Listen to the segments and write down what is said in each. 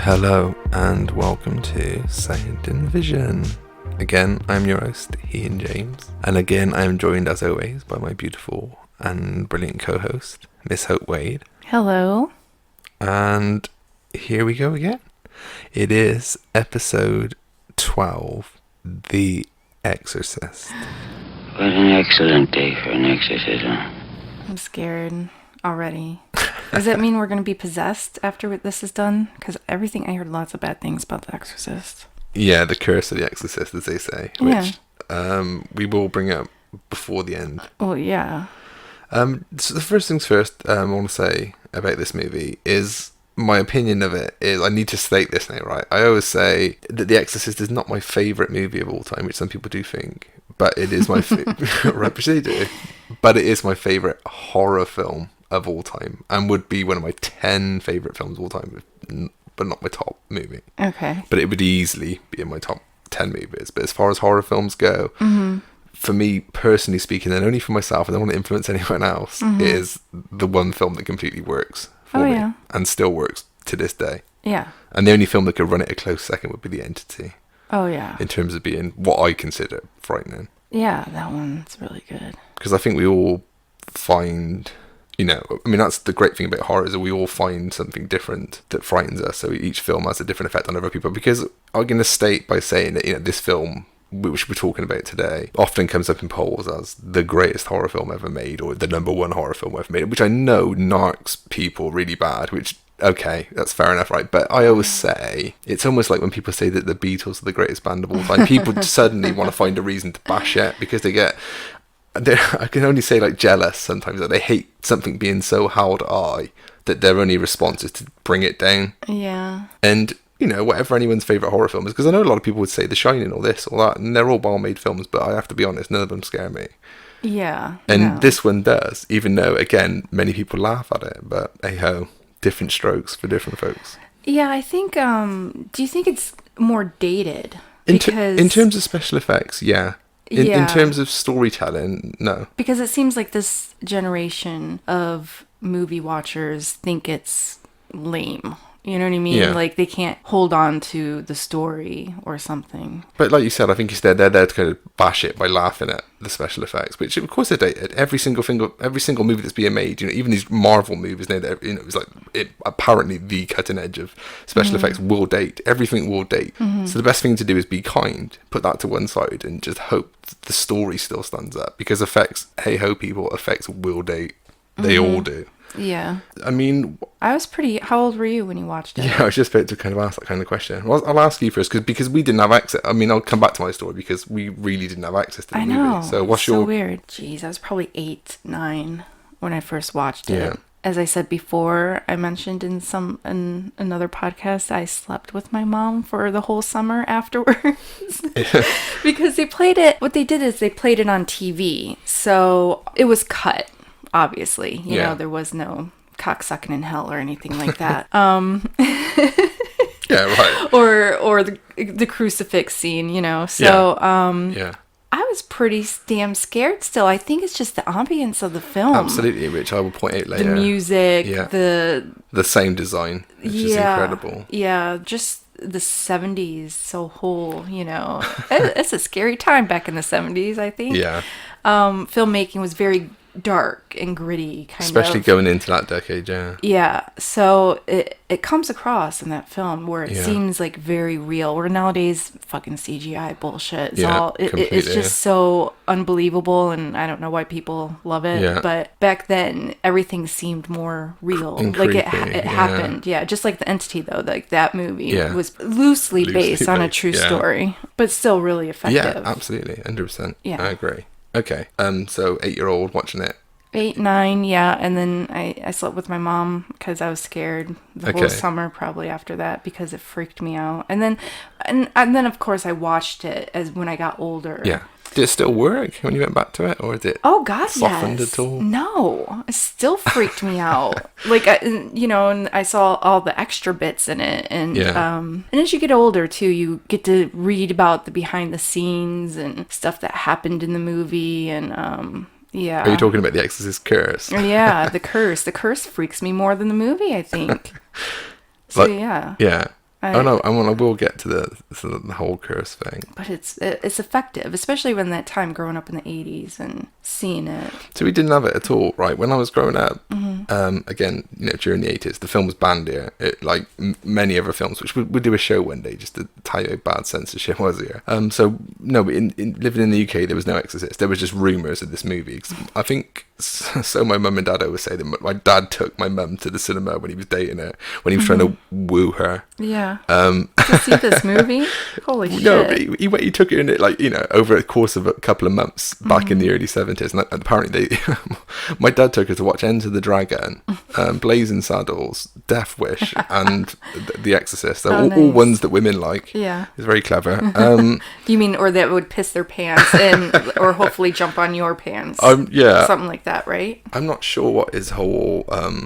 Hello and welcome to Sound and Vision. Again, I'm your host, Ian James, and again I am joined as always by my beautiful and brilliant co-host, Miss Hope Wade. Hello. And here we go again. It is episode 12, The Exorcist. What an excellent day for an exorcism. I'm scared already. Does that mean we're going to be possessed after this is done? Because I heard lots of bad things about The Exorcist. Yeah, the curse of the Exorcist, as they say, which we will bring up before the end. Well, yeah. So the first things first, I want to say about this movie is my opinion of it is, I need to state this now, right? I always say that The Exorcist is not my favourite movie of all time, which some people do think, but it is my right, which they do. But it is my favourite horror film of all time, and would be one of my 10 favourite films of all time, but not my top movie. Okay. But it would easily be in my top 10 movies. But as far as horror films go, for me, personally speaking, and only for myself, and I don't want to influence anyone else, it is the one film that completely works for me, and still works to this day. Yeah. And the only film that could run it a close second would be The Entity. Oh, yeah. In terms of being what I consider frightening. Yeah, that one's really good. Because I think we all find, that's the great thing about horror, is that we all find something different that frightens us. So each film has a different effect on other people. Because I'm going to state by saying that, this film, which we're talking about today, often comes up in polls as the greatest horror film ever made, or the number one horror film ever made, which I know narcs people really bad, which, okay, that's fair enough, right? But I always say, it's almost like when people say that the Beatles are the greatest band of all time, people suddenly want to find a reason to bash it, because I can only say jealous sometimes, that they hate something being so held high that their only response is to bring it down. Yeah. And whatever anyone's favourite horror film is, because I know a lot of people would say The Shining or this or that, and they're all well-made films, but I have to be honest, none of them scare me. Yeah. And this one does, even though, again, many people laugh at it, but hey-ho, different strokes for different folks. Yeah, I think, do you think it's more dated? In terms of special effects, yeah. In terms of storytelling, no. Because it seems like this generation of movie watchers think it's lame. You know what I mean? Yeah. Like, they can't hold on to the story or something. But like you said, I think they're there to kind of bash it by laughing at the special effects, which of course they're dated. Every single movie that's being made, even these Marvel movies now, it's like apparently the cutting edge of special effects will date. Everything will date. So the best thing to do is be kind, put that to one side, and just hope the story still stands up. Because effects, hey ho, people, effects will date. They all do. Yeah. I mean, how old were you when you watched it? Yeah, I was just about to kind of ask that kind of question. Well, I'll ask you first, because we didn't have access. I mean, I'll come back to my story, because we really didn't have access to the movie. So what's your... so weird. Jeez, I was probably 8, 9 when I first watched it. Yeah. As I said before, I mentioned in another podcast, I slept with my mom for the whole summer afterwards. Because they played it. What they did is they played it on TV. So it was cut. Obviously, you know, there was no cocksucking in hell or anything like that. Yeah, right. Or the crucifix scene, So, I was pretty damn scared still. I think it's just the ambience of the film. Absolutely, which I will point out later. The music, the sound design, which is incredible. Yeah, just the 70s, so whole, it's a scary time back in the 70s, I think. Yeah. Filmmaking was very dark and gritty, especially going into that decade. Yeah, so it comes across in that film where it seems like very real, where nowadays fucking CGI bullshit, it's just so unbelievable, and I don't know why people love it, but back then everything seemed more real, and like it happened. Just like The Entity, though, like that movie was loosely based on a true story, but still really effective. Absolutely, 100%. I agree. Okay, so 8-year-old watching it. 8, 9, and then I slept with my mom because I was scared the whole summer probably after that, because it freaked me out. And then of course I watched it as when I got older. Yeah. Did it still work when you went back to it, or did it softened at all? No, it still freaked me out. Like, and I saw all the extra bits in it, and as you get older too, you get to read about the behind the scenes and stuff that happened in the movie, and Are you talking about the Exorcist curse? The curse. The curse freaks me more than the movie, I think. So Yeah. I will get to the whole curse thing. But it's effective, especially when that time growing up in the 80s and seeing it. So we didn't have it at all, right? When I was growing up, again, during the 80s, the film was banned here. Like many other films, which we'll do a show one day just to tell you how bad censorship was here. So no, in living in the UK, there was no Exorcist. There was just rumours of this movie. I think so. My mum and dad always say that my dad took my mum to the cinema when he was dating her, when he was trying to woo her. Yeah. To see this movie? Holy shit. No, but he took her in it, like, over the course of a couple of months back in the early 70s. And apparently my dad took her to watch Enter the Dragon, Blazing Saddles, Death Wish, and The Exorcist. So all ones that women like. Yeah. It's very clever. You mean, or that would piss their pants or hopefully jump on your pants? Yeah. Something like that, right? I'm not sure what his whole,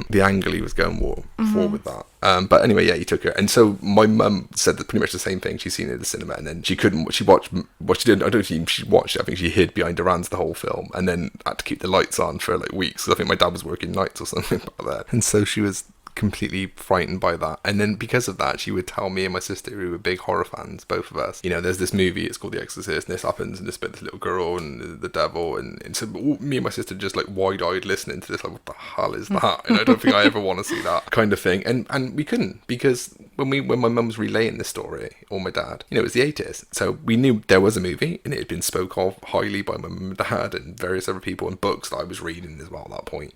the angle he was going for with that. But anyway, yeah, he took her. And so my mum said that pretty much the same thing. She's seen it at the cinema, and then she couldn't, she watched what she did. I don't think she watched it. I think she hid behind her hands the whole film, and then had to keep the lights on for like weeks. So I think my dad was working nights or something like that. And so she was completely frightened by that. And then because of that, she would tell me and my sister, who were big horror fans, both of us, there's this movie, it's called The Exorcist, and this happens, and this bit, this little girl and the devil, and so me and my sister just like wide-eyed listening to this, like, what the hell is that? And I don't think I ever want to see that kind of thing. And we couldn't, because when my mum was relaying this story, or my dad, it was the 80s, so we knew there was a movie, and it had been spoke of highly by my mum and dad and various other people, and books that I was reading as well at that point.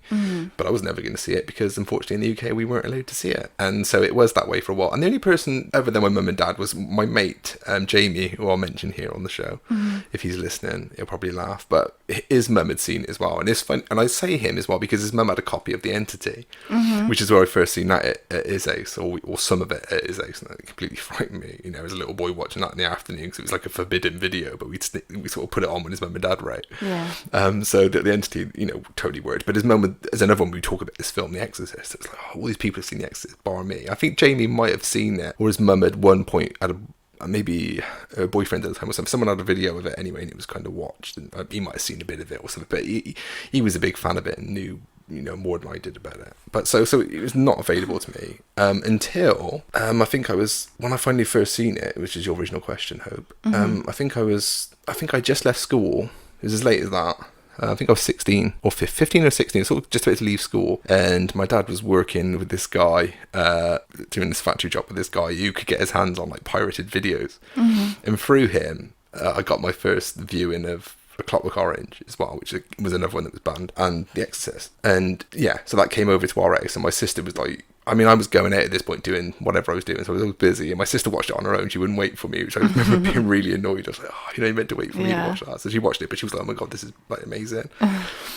But I was never going to see it, because unfortunately in the UK we weren't allowed to see it, and so it was that way for a while. And the only person other than my mum and dad was my mate, Jamie, who I'll mention here on the show. If he's listening, he'll probably laugh, but his mum had seen it as well, and it's fun. And I say him as well because his mum had a copy of The Entity, which is where I first seen that at his house, or some of it at his house, and that completely frightened me, as a little boy watching that in the afternoon, because it was like a forbidden video, but we sort of put it on when his mum and dad were out. So the Entity, totally worked. But his mum, as another one, we talk about this film, The Exorcist, it's like, all these people have seen The Exorcist, bar me. I think Jamie might have seen it, or his mum at one point had maybe a boyfriend at the time or something. Someone had a video of it anyway, and it was kind of watched, and he might have seen a bit of it or something. But he was a big fan of it and knew more than I did about it. But so it was not available to me until I think when I finally first seen it, which is your original question, Hope. I think I just left school. It was as late as that. I think I was 16 or 15 or 16, sort of just about to leave school, and my dad was working with this guy, doing this factory job with this guy who could get his hands on like pirated videos, and through him I got my first viewing of A Clockwork Orange as well, which was another one that was banned, and The Exorcist. And yeah, so that came over to our house, and my sister was like, I was going out at this point doing whatever I was doing, so I was always busy, and my sister watched it on her own. She wouldn't wait for me, which I remember being really annoyed. I was like, you meant to wait for me to watch that. So she watched it, but she was like, oh my god, this is like amazing.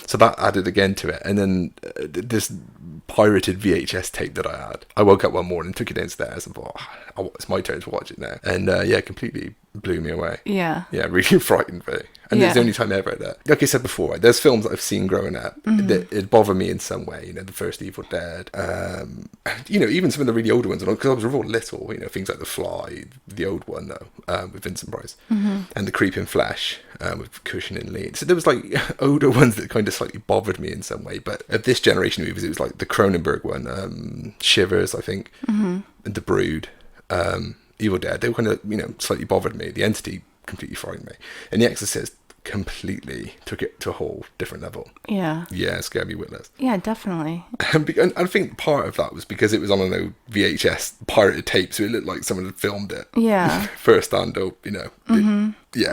So that added again to it. And then this pirated VHS tape that I had, I woke up one morning, took it downstairs, and thought, it's my turn to watch it now. And completely blew me away. Yeah, really frightened me. And it's the only time ever that, like I said before, right, there's films that I've seen growing up that it bother me in some way. The first Evil Dead, even some of the really older ones, because I was real little. Things like The Fly, the old one though, with Vincent Price, and The Creeping Flesh with Cushing and Lee. So there was like older ones that kind of slightly bothered me in some way. But of this generation of movies, it was like the Cronenberg one, Shivers, I think, and The Brood, Evil Dead. They were kind of slightly bothered me. The Entity completely frightened me, and The Exorcist completely took it to a whole different level. Yeah, it scared me witless. Yeah, definitely. And I think part of that was because it was on an old VHS pirated tape, so it looked like someone had filmed it. Yeah, first hand up,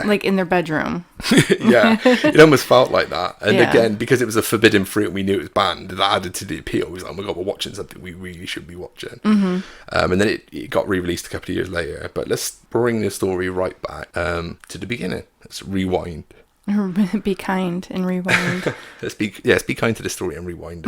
like in their bedroom. Yeah, it almost felt like that. And again, because it was a forbidden fruit and we knew it was banned, that added to the appeal. It was like, oh my god, we're watching something we really should be watching. And then it got re-released a couple of years later. But let's bring the story right back to the beginning. Let's rewind. Be kind and rewind. Let's be kind to the story and rewind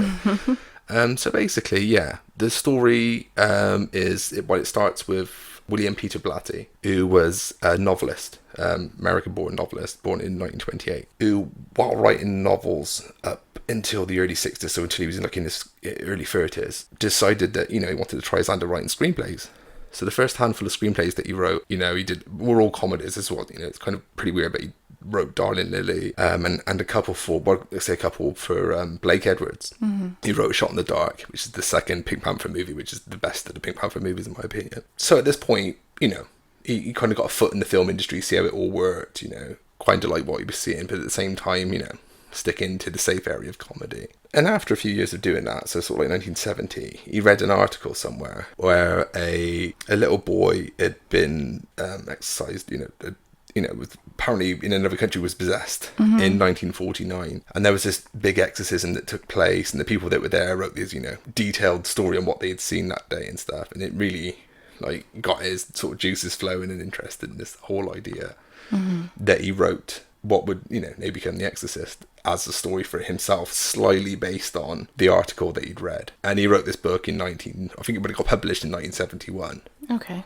it. So basically, the story it starts with William Peter Blatty, who was a novelist, American-born novelist, born in 1928, who, while writing novels up until the early 60s, so until he was in his early 30s, decided that, he wanted to try his hand at writing screenplays. So the first handful of screenplays that he wrote, were all comedies as well. It's kind of pretty weird, but he wrote Darling Lily, and a couple for, well, let's say a couple for Blake Edwards. He wrote Shot in the Dark, which is the second Pink Panther movie, which is the best of the Pink Panther movies in my opinion. So at this point, you know, he kind of got a foot in the film industry, see how it all worked, you know, kind of like what he was seeing, but at the same time, you know, sticking to the safe area of comedy. And after a few years of doing that, so sort of like 1970, he read an article somewhere where a little boy had been exorcised, was apparently in another country was possessed in 1949. And there was this big exorcism that took place, and the people that were there wrote this, you know, detailed story on what they had seen that day and stuff. And it really, like, got his sort of juices flowing and interested in this whole idea that he wrote what would, you know, maybe become The Exorcist as a story for himself, slightly based on the article that he'd read. And he wrote this book in I think it would have got published in 1971. Okay.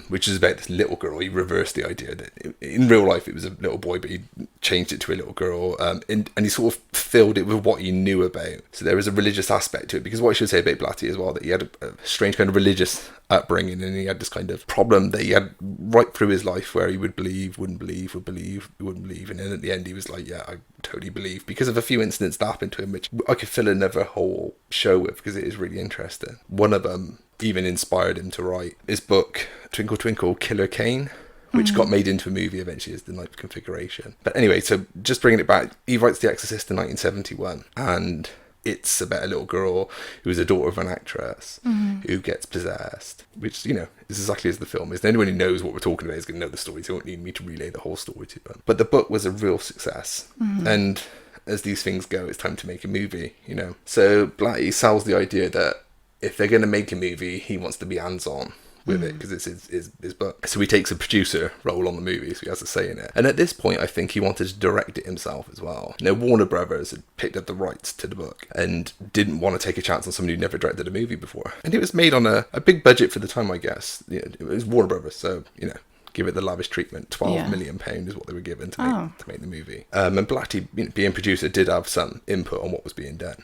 Which is about this little girl. He reversed the idea that in real life it was a little boy, but he changed it to a little girl. And he sort of filled it with what he knew about. So there was a religious aspect to it, because what I should say about Blatty as well, that he had a strange kind of religious upbringing, and he had this kind of problem that he had right through his life where he would believe, wouldn't believe, would believe, wouldn't believe, and then at the end he was like, yeah, I totally believe, because of a few incidents that happened to him, which I could fill another whole show with because it is really interesting. One of them even inspired him to write his book Twinkle Twinkle Killer Kane, which got made into a movie eventually as The Ninth Configuration. But anyway, so just bringing it back, he writes The Exorcist in 1971, and it's about a little girl who is a daughter of an actress who gets possessed, which, you know, is exactly as the film is. Anyone who knows what we're talking about is going to know the story, so you won't need me to relay the whole story to them. But the book was a real success, and as these things go, it's time to make a movie, you know. So Blatty sells the idea that if they're going to make a movie, he wants to be hands-on with it, because it's his book. So he takes a producer role on the movie, so he has a say in it. And at this point, I think he wanted to direct it himself as well. You know, Warner Brothers had picked up the rights to the book and didn't want to take a chance on somebody who never directed a movie before. And it was made on a big budget for the time, I guess. You know, it was Warner Brothers, so, you know, give it the lavish treatment. £12 million is what they were given to make the movie. And Blatty, you know, being producer, did have some input on what was being done.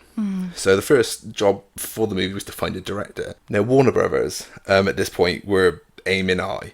So the first job for the movie was to find a director. Now, Warner Brothers, at this point, were aiming high,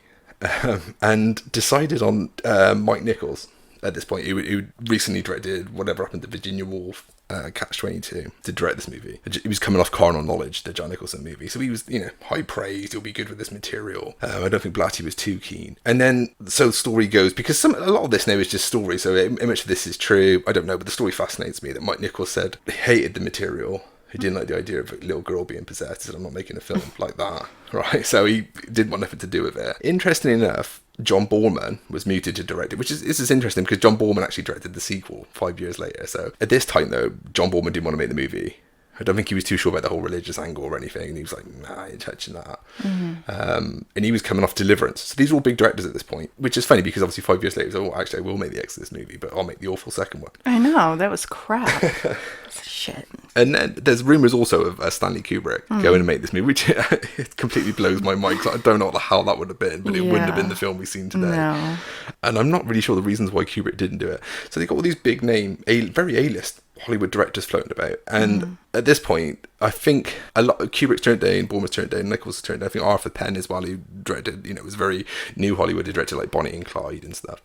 and decided on Mike Nichols. At this point, who recently directed Whatever Happened to Virginia Woolf, Catch-22, to direct this movie. He was coming off Carnal Knowledge, the John Nicholson movie, so he was, you know, high praised. He'll be good with this material. I don't think Blatty was too keen. And then, so the story goes, because a lot of this now is just story, so how much of this is true, I don't know, but the story fascinates me, that Mike Nichols said he hated the material. He didn't like the idea of a little girl being possessed. He said, I'm not making a film like that, right? So he didn't want nothing to do with it. Interestingly enough, John Boorman was muted to direct it, which is interesting, because John Boorman actually directed the sequel 5 years later. So at this time, though, John Boorman didn't want to make the movie. I don't think he was too sure about the whole religious angle or anything, and he was like, nah, I ain't touching that. And he was coming off Deliverance. So these are all big directors at this point, which is funny, because obviously 5 years later, he was like, oh, actually, I will make the Exorcist movie, but I'll make the awful second one. I know, that was crap. Shit. And then there's rumours also of Stanley Kubrick going to make this movie, which it completely blows my mind, because I don't know what the hell that would have been, but it wouldn't have been the film we've seen today. No. And I'm not really sure the reasons why Kubrick didn't do it. So they got all these big name, very A-list Hollywood directors floating about, and at this point, I think a lot of Kubrick's turned down, Bournemouth's turned down, Nichols turned down. I think Arthur Penn as well, who directed, you know, was very new Hollywood. He directed like Bonnie and Clyde and stuff.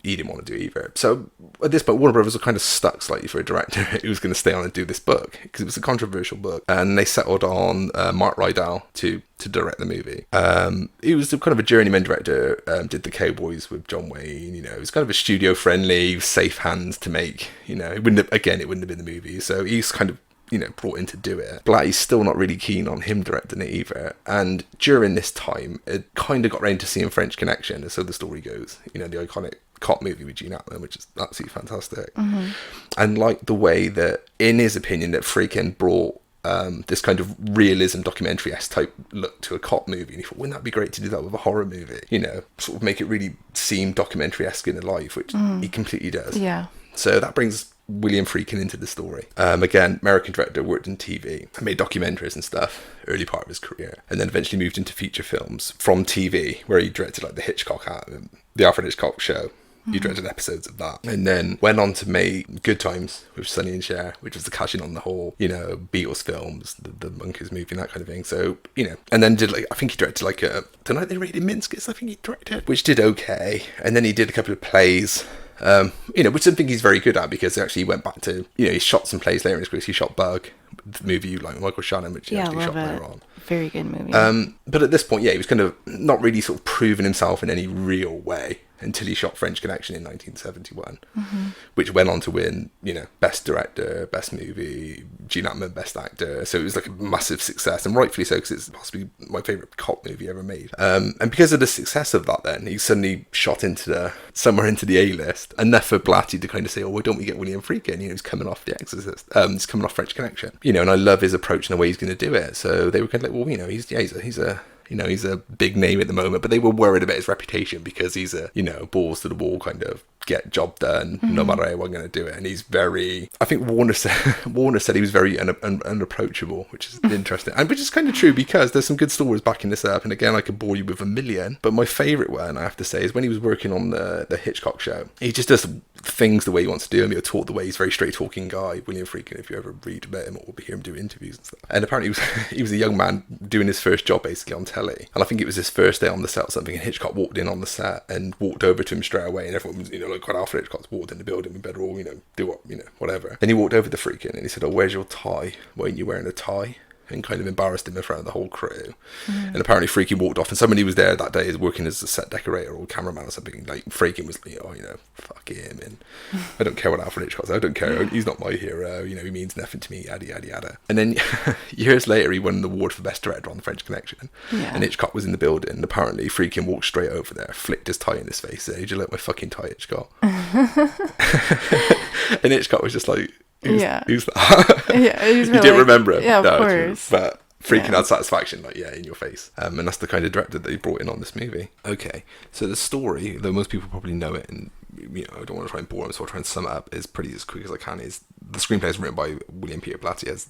He didn't want to do either. So at this point, Warner Brothers were kind of stuck slightly for a director who was going to stay on and do this book, because it was a controversial book, and they settled on Mark Rydell to direct the movie. He was kind of a journeyman director, did The Cowboys with John Wayne, you know, it was kind of a studio friendly, safe hands to make, you know, it wouldn't have been the movie, so he's kind of, you know, brought in to do it. Blatty's still not really keen on him directing it either, and during this time, it kind of got round to seeing French Connection, and so the story goes, you know, the iconic cop movie with Gene Hackman, which is absolutely fantastic. And like the way that, in his opinion, that Friedkin brought this kind of realism documentary-esque type look to a cop movie, and he thought, wouldn't that be great to do that with a horror movie, you know, sort of make it really seem documentary-esque in life, which he completely does. So that brings William Friedkin into the story. Again, American director, worked in TV, made documentaries and stuff early part of his career, and then eventually moved into feature films from TV, where he directed like the Alfred Hitchcock Show. He directed episodes of that, and then went on to make Good Times with Sonny and Cher, which was the cashing on the whole, you know, Beatles films, the Monkeys movie, and that kind of thing. So, you know, and then did like, I think he directed like The Night They Raided Minsk, I think he directed, which did okay. And then he did a couple of plays Which is something he's very good at, because actually he went back to, he shot some plays later in his career. He shot Bug, the movie you like, Michael Shannon, which he actually shot later on. Very good movie. But at this point, he was kind of not really sort of proven himself in any real way until he shot French Connection in 1971, which went on to win, Best Director, Best Movie, Gene Hackman, Best Actor. So it was like a massive success, and rightfully so, because it's possibly my favourite cop movie ever made. And because of the success of that, then he suddenly shot somewhere into the A-list, enough for Blatty to kind of say, why don't we get William Friedkin? He's coming off The Exorcist, he's coming off French Connection, and I love his approach and the way he's going to do it. So they were kind of like, well, he's a big name at the moment, but they were worried about his reputation, because he's a, balls to the wall kind of get job done, no matter how I'm going to do it. And he's very, I think Warner said he was very unapproachable, which is interesting, and which is kind of true, because there's some good stories backing this up. And again, I could bore you with a million, but my favourite one, I have to say, is when he was working on the Hitchcock show. He just does things the way he wants to do them. He'll talk the way he's a very straight talking guy, William Friedkin, if you ever read about him or hear him do interviews and stuff. And apparently he was a young man doing his first job basically on telly, and I think it was his first day on the set or something, and Hitchcock walked in on the set and walked over to him straight away, and everyone was, like, quite after Hitchcock walked in the building, we better all, do what, whatever. Then he walked over to Friedkin and he said, where's your tie? Why aren't you wearing a tie? And kind of embarrassed him in front of the whole crew. And apparently Friedkin walked off, and somebody was there that day working as a set decorator or cameraman or something. Like, Friedkin was like, fuck him, and I don't care what Alfred Hitchcock says, I don't care, he's not my hero, he means nothing to me, yada yada yada. And then years later he won an award for Best Director on The French Connection, and Hitchcock was in the building, and apparently Friedkin walked straight over there, flicked his tie in his face, said, "Did you like my fucking tie, Hitchcock?" And Hitchcock was just like, Who's that? He's you didn't remember him. Yeah, of course. But Friedkin had satisfaction, like, in your face. And that's the kind of director that he brought in on this movie. Okay, so the story, though most people probably know it, and I don't want to try and bore them, so I'll try and sum it up as quick as I can, is the screenplay is written by William Peter Blatty, as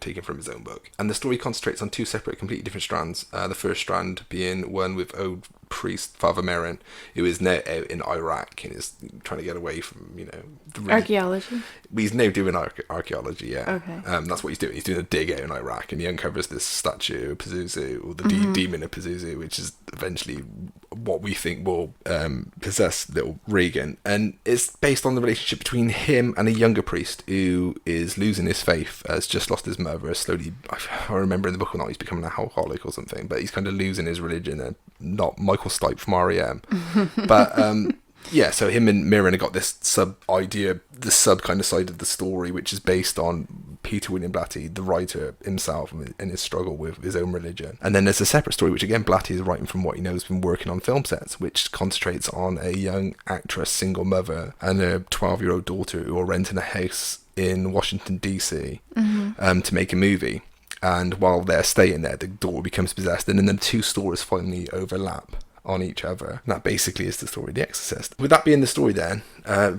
taken from his own book. And the story concentrates on two separate, completely different strands. The first strand being one with old priest Father Merrin, who is now out in Iraq and is trying to get away from, archaeology. He's now doing archaeology, yeah. Okay. That's what he's doing. He's doing a dig out in Iraq, and he uncovers this statue of Pazuzu, or the demon of Pazuzu, which is eventually what we think will possess little Regan. And it's based on the relationship between him and a younger priest who is losing his faith, has just lost his mother, slowly, I remember in the book or not, he's becoming an alcoholic or something, but he's kind of losing his religion, and not Michael Stipe from R.E.M. But so him and Mirren have got this sub kind of side of the story, which is based on Peter William Blatty, the writer himself, and his struggle with his own religion. And then there's a separate story, which again Blatty is writing from what he knows from working on film sets, which concentrates on a young actress, single mother, and a 12-year-old daughter who are renting a house in Washington DC to make a movie. And while they're staying there, the daughter becomes possessed, and then the two stories finally overlap on each other. And that basically is the story of The Exorcist. With that being the story, then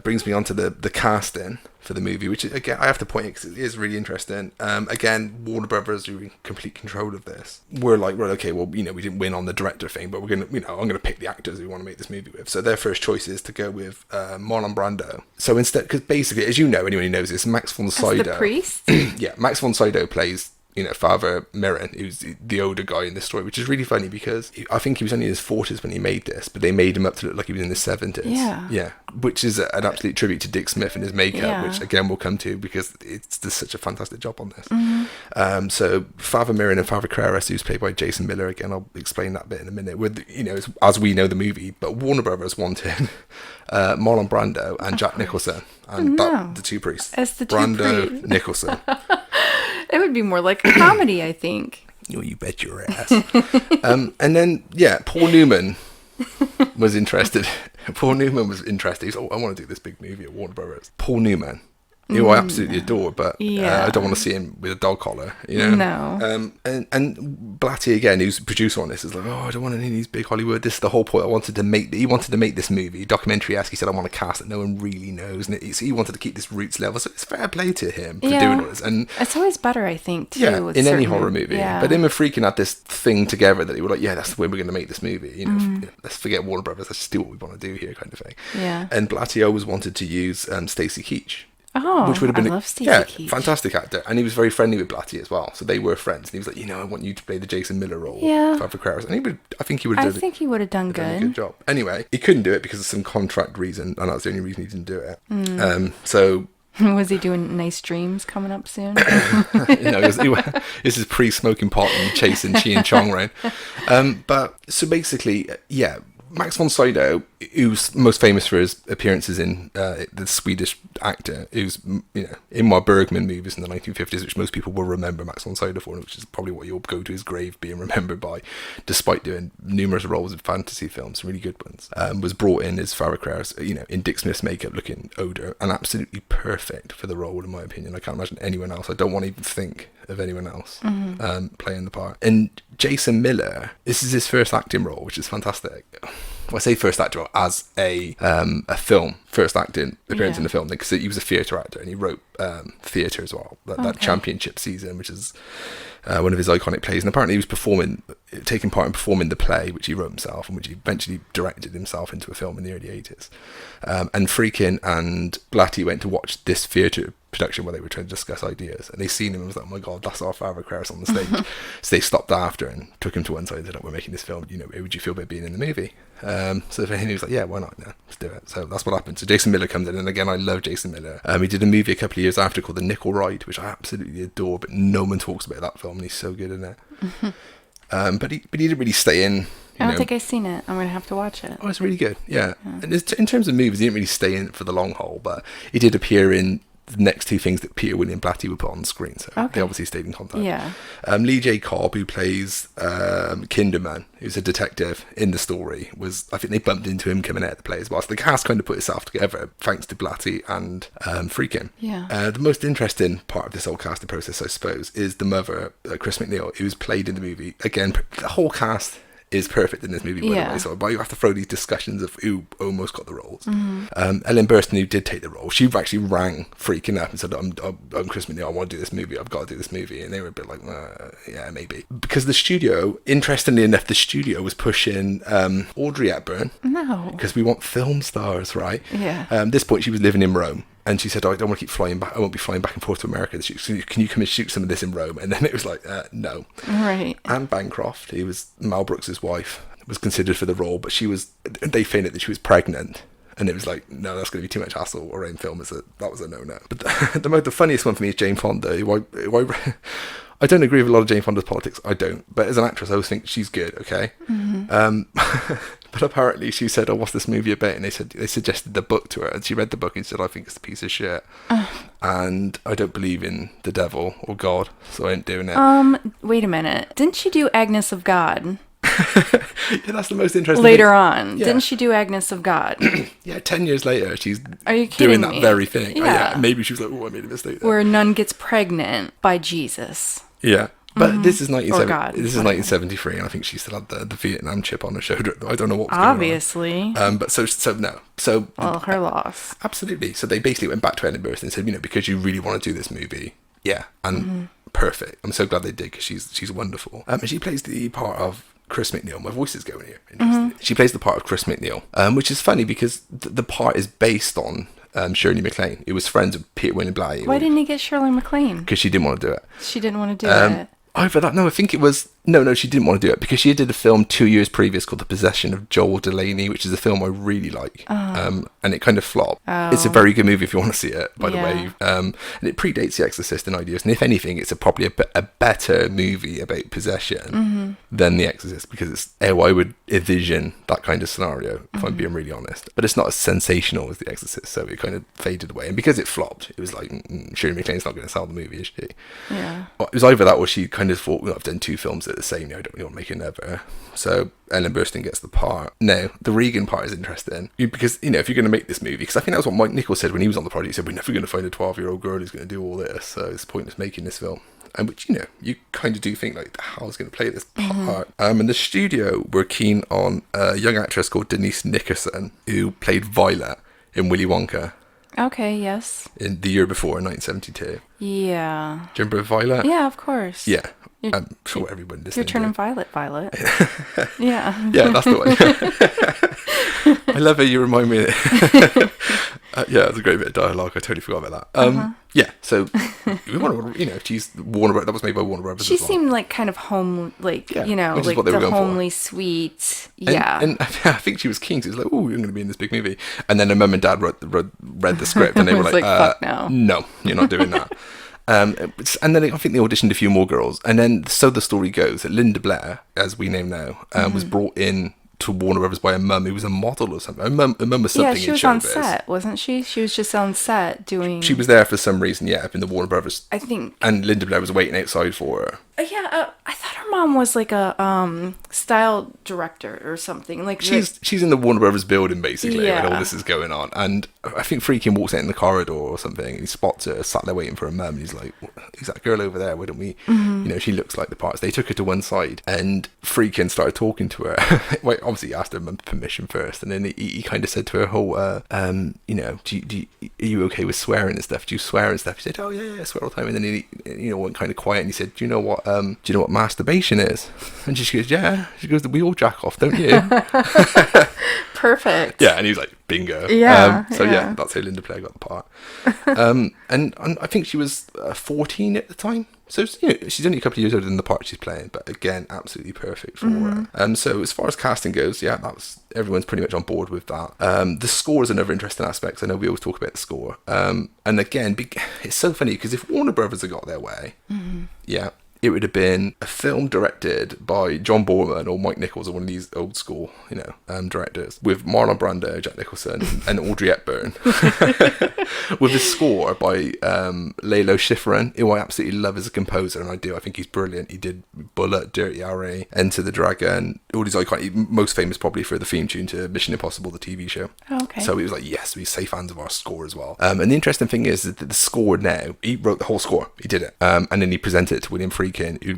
brings me on to the casting for the movie, which again I have to point out because it is really interesting. Again, Warner Brothers are in complete control of this. We're like, well, okay, well, we didn't win on the director thing, but we're gonna, I'm gonna pick the actors we want to make this movie with. So their first choice is to go with Marlon Brando. So instead, because basically, as you know, anyone who knows this, Max von Sydow. As the priest. Yeah, Max von Sydow plays Father Merrin, who's the older guy in this story, which is really funny because I think he was only in his 40s when he made this, but they made him up to look like he was in his 70s. Yeah, which is an absolute tribute to Dick Smith and his makeup, which again we'll come to because it's does such a fantastic job on this. So Father Merrin and Father Claris, who's played by Jason Miller, again I'll explain that bit in a minute. With as we know the movie, but Warner Brothers wanted Marlon Brando and Jack Nicholson, and the two priests, as the Brando, two priests. Nicholson. It would be more like a comedy, I think. You bet your ass. And then, Paul Newman was interested. He was, I want to do this big movie at Warner Brothers. Paul Newman, who I absolutely adore, but I don't want to see him with a dog collar, No. And Blatty, again, who's producer on this, is like, I don't want any of these big Hollywood. This is the whole point. He wanted to make this movie, documentary-esque. He said, I want a cast that no one really knows. And he wanted to keep this roots level. So it's fair play to him for doing all this. And it's always better, I think, too. Yeah, in any horror movie. Yeah. But him and Freakin had this thing together that he was like, that's the way we're going to make this movie. Let's forget Warner Brothers. Let's just do what we want to do here, kind of thing. Yeah. And Blatty always wanted to use Stacy Keach Oh, which would have been I love Stacey Keach. fantastic actor, and he was very friendly with Blatty as well. So they were friends, and he was like, I want you to play the Jason Miller role, for Crowers, and I think he would have done a good job. Anyway, he couldn't do it because of some contract reason, and that's the only reason he didn't do it. So. Was he doing nice dreams coming up soon? This is pre-smoking pot and chasing Chi and Chong around. But so basically, Max von Sydow, who's most famous for his appearances in the Swedish actor, who's Ingmar Bergman movies in the 1950s, which most people will remember Max von Sydow for, which is probably what you'll go to his grave being remembered by, despite doing numerous roles in fantasy films, really good ones. Was brought in as Farrah Kraus, in Dick Smith's makeup, looking older, and absolutely perfect for the role, in my opinion. I can't imagine anyone else. I don't want to even think of anyone else playing the part. And Jason Miller, this is his first acting role, which is fantastic. Well, I say first acting role as a film, first acting appearance in the film, because he was a theatre actor and he wrote theatre as well. That Championship season, which is one of his iconic plays, and apparently he was taking part in performing the play, which he wrote himself and which he eventually directed himself into a film in the early 80s. And Friedkin and Blatty went to watch this theatre production where they were trying to discuss ideas, and they seen him and was like, oh my god, that's our Farrah Kraus on the stage. So they stopped after and took him to one side and said, we're making this film, how would you feel about being in the movie? So for him, he was like, yeah, why not? Yeah, let's do it. So that's what happened. So Jason Miller comes in, and again, I love Jason Miller. He did a movie a couple of years after called The Nickel Ride, which I absolutely adore, but no one talks about that film, and he's so good in it. But he didn't really stay in. I don't think I've seen it. I'm going to have to watch it. Oh, it's really good. Yeah. And in terms of movies, he didn't really stay in for the long haul, but he did appear in the next two things that Peter William Blatty would put on the screen, so they obviously stayed in contact. Yeah. Lee J. Cobb, who plays Kinderman, who's a detective in the story, I think they bumped into him coming out of the play as well. So the cast kind of put itself together thanks to Blatty and Friedkin. Yeah. The most interesting part of this whole casting process, I suppose, is the mother, Chris McNeil, who's played in the movie. Again, the whole cast is perfect in this movie, by the way. So you have to throw these discussions of who almost got the roles. Ellen Burstyn, who did take the role, she actually rang Freaking up and said, I'm Chris McNeil, I want to do this movie, I've got to do this movie. And they were a bit like, yeah, maybe. Because the studio, interestingly enough, was pushing Audrey Hepburn. No. Because we want film stars, right? Yeah. At this point, she was living in Rome. And she said, I don't want to keep flying back. I won't be flying back and forth to America. So can you come and shoot some of this in Rome? And then it was like, no. Right. Anne Bancroft, who was Mel Brooks' wife, was considered for the role, but they found out that she was pregnant. And it was like, no, that's going to be too much hassle around film. That was a no-no. But the funniest one for me is Jane Fonda, who I don't agree with a lot of Jane Fonda's politics. I don't. But as an actress, I always think she's good, okay? But apparently she said, what's this movie about? And they suggested the book to her. And she read the book and said, I think it's a piece of shit. And I don't believe in the devil or God, so I ain't doing it. Wait a minute. Didn't she do Agnes of God? Yeah, that's the most interesting later thing. On. Yeah. Didn't she do Agnes of God? Yeah, 10 years later, she's doing that very thing. Yeah. Maybe she was like, I made a mistake there. Where a nun gets pregnant by Jesus. Yeah. But this is 1973, and I think she still had the Vietnam chip on her shoulder. I don't know what was going on. Obviously. But so no. So her loss. Absolutely. So they basically went back to Ellen Burstyn and said, because you really want to do this movie, and perfect. I'm so glad they did, because she's wonderful. And she plays the part of Chris McNeil. My voice is going here. She plays the part of Chris McNeil, which is funny because the part is based on Shirley MacLaine, who was friends with Peter William Blatty. Why didn't he get Shirley MacLaine? Because she didn't want to do it. She didn't want to do it. Over that, no, I think it was no, she didn't want to do it because she did a film 2 years previous called The Possession of Joel Delaney, which is a film I really like, and it kind of flopped. It's a very good movie if you want to see it, by the way, and it predates The Exorcist in ideas, and if anything, it's probably a better movie about possession than The Exorcist, because it's how I would envision that kind of scenario, if I'm being really honest. But it's not as sensational as The Exorcist, so it kind of faded away, and because it flopped, it was like, Shirley MacLaine's not going to sell the movie, is she? Yeah. It was either that or she kind of thought, I've done two films at the same, I don't really want to make another. So Ellen Burstyn gets the part. Now, the Regan part is interesting because, if you're going to make this movie, because I think that was what Mike Nichols said when he was on the project. He said, we're never going to find a 12-year-old girl who's going to do all this, so it's pointless making this film. And which, you kind of do think, like, how's going to play this part? And the studio were keen on a young actress called Denise Nickerson, who played Violet in Willy Wonka. Okay, yes. In the year before, in 1972. Yeah. Do you remember Violet? Yeah, of course. Yeah. I'm sure everyone listening. You're turning Violet. Yeah. Yeah, that's the one. I love how you remind me. Yeah, it's a great bit of dialogue. I totally forgot about that. Yeah, so we want to, she's Warner Brothers. That was made by Warner Brothers. She seemed like kind of home, like which is like what they were the going homely, sweet. Yeah, and I think she was keen. She was like, "Oh, you're going to be in this big movie," and then her mum and dad read the script, and they were like, "Fuck no, no, you're not doing that." And then I think they auditioned a few more girls, and then so the story goes that Linda Blair, as we know now, was brought in to Warner Brothers by a mum who was a model or something. Her mum was something. Yeah, she was on set, wasn't she? She was just on set doing. She was there for some reason, yeah, up in the Warner Brothers. I think. And Linda Blair was waiting outside for her. I thought her mom was like a style director or something. Like she's in the Warner Brothers building basically yeah. when all this is going on, and I think Freakin walks out in the corridor or something, and he spots her sat there waiting for her mum, and he's like, "Who's that girl over there? Why don't we?" She looks like the parts. They took her to one side, and Freakin started talking to her. Well, obviously he asked her mum's permission first, and then he kind of said to her, are you okay with swearing and stuff? Do you swear and stuff? She said, "Oh yeah, I swear all the time." And then he went kind of quiet, and he said, "Do you know what masturbation is?" And she goes, "Yeah." She goes, "We all jack off, don't you?" Perfect. Yeah, and he was like, "Bingo." Yeah. Yeah, that's how Linda Blair got the part. And I think she was 14 at the time. So, she's only a couple of years older than the part she's playing, but again, absolutely perfect for her. So as far as casting goes, yeah, everyone's pretty much on board with that. The score is another interesting aspect. I know we always talk about the score. And again, it's so funny because if Warner Brothers had got their way, yeah, it would have been a film directed by John Boorman or Mike Nichols or one of these old school, directors, with Marlon Brando, Jack Nicholson, and Audrey Hepburn, with a score by Lalo Schifrin, who I absolutely love as a composer, and I do. I think he's brilliant. He did Bullet, Dirty Harry, Enter the Dragon, all these iconic. Most famous probably for the theme tune to Mission Impossible, the TV show. Oh, okay. So he was like, yes, we say fans of our score as well. And the interesting thing is that the score now, he wrote the whole score. He did it, and then he presented it to William Friedkin, who,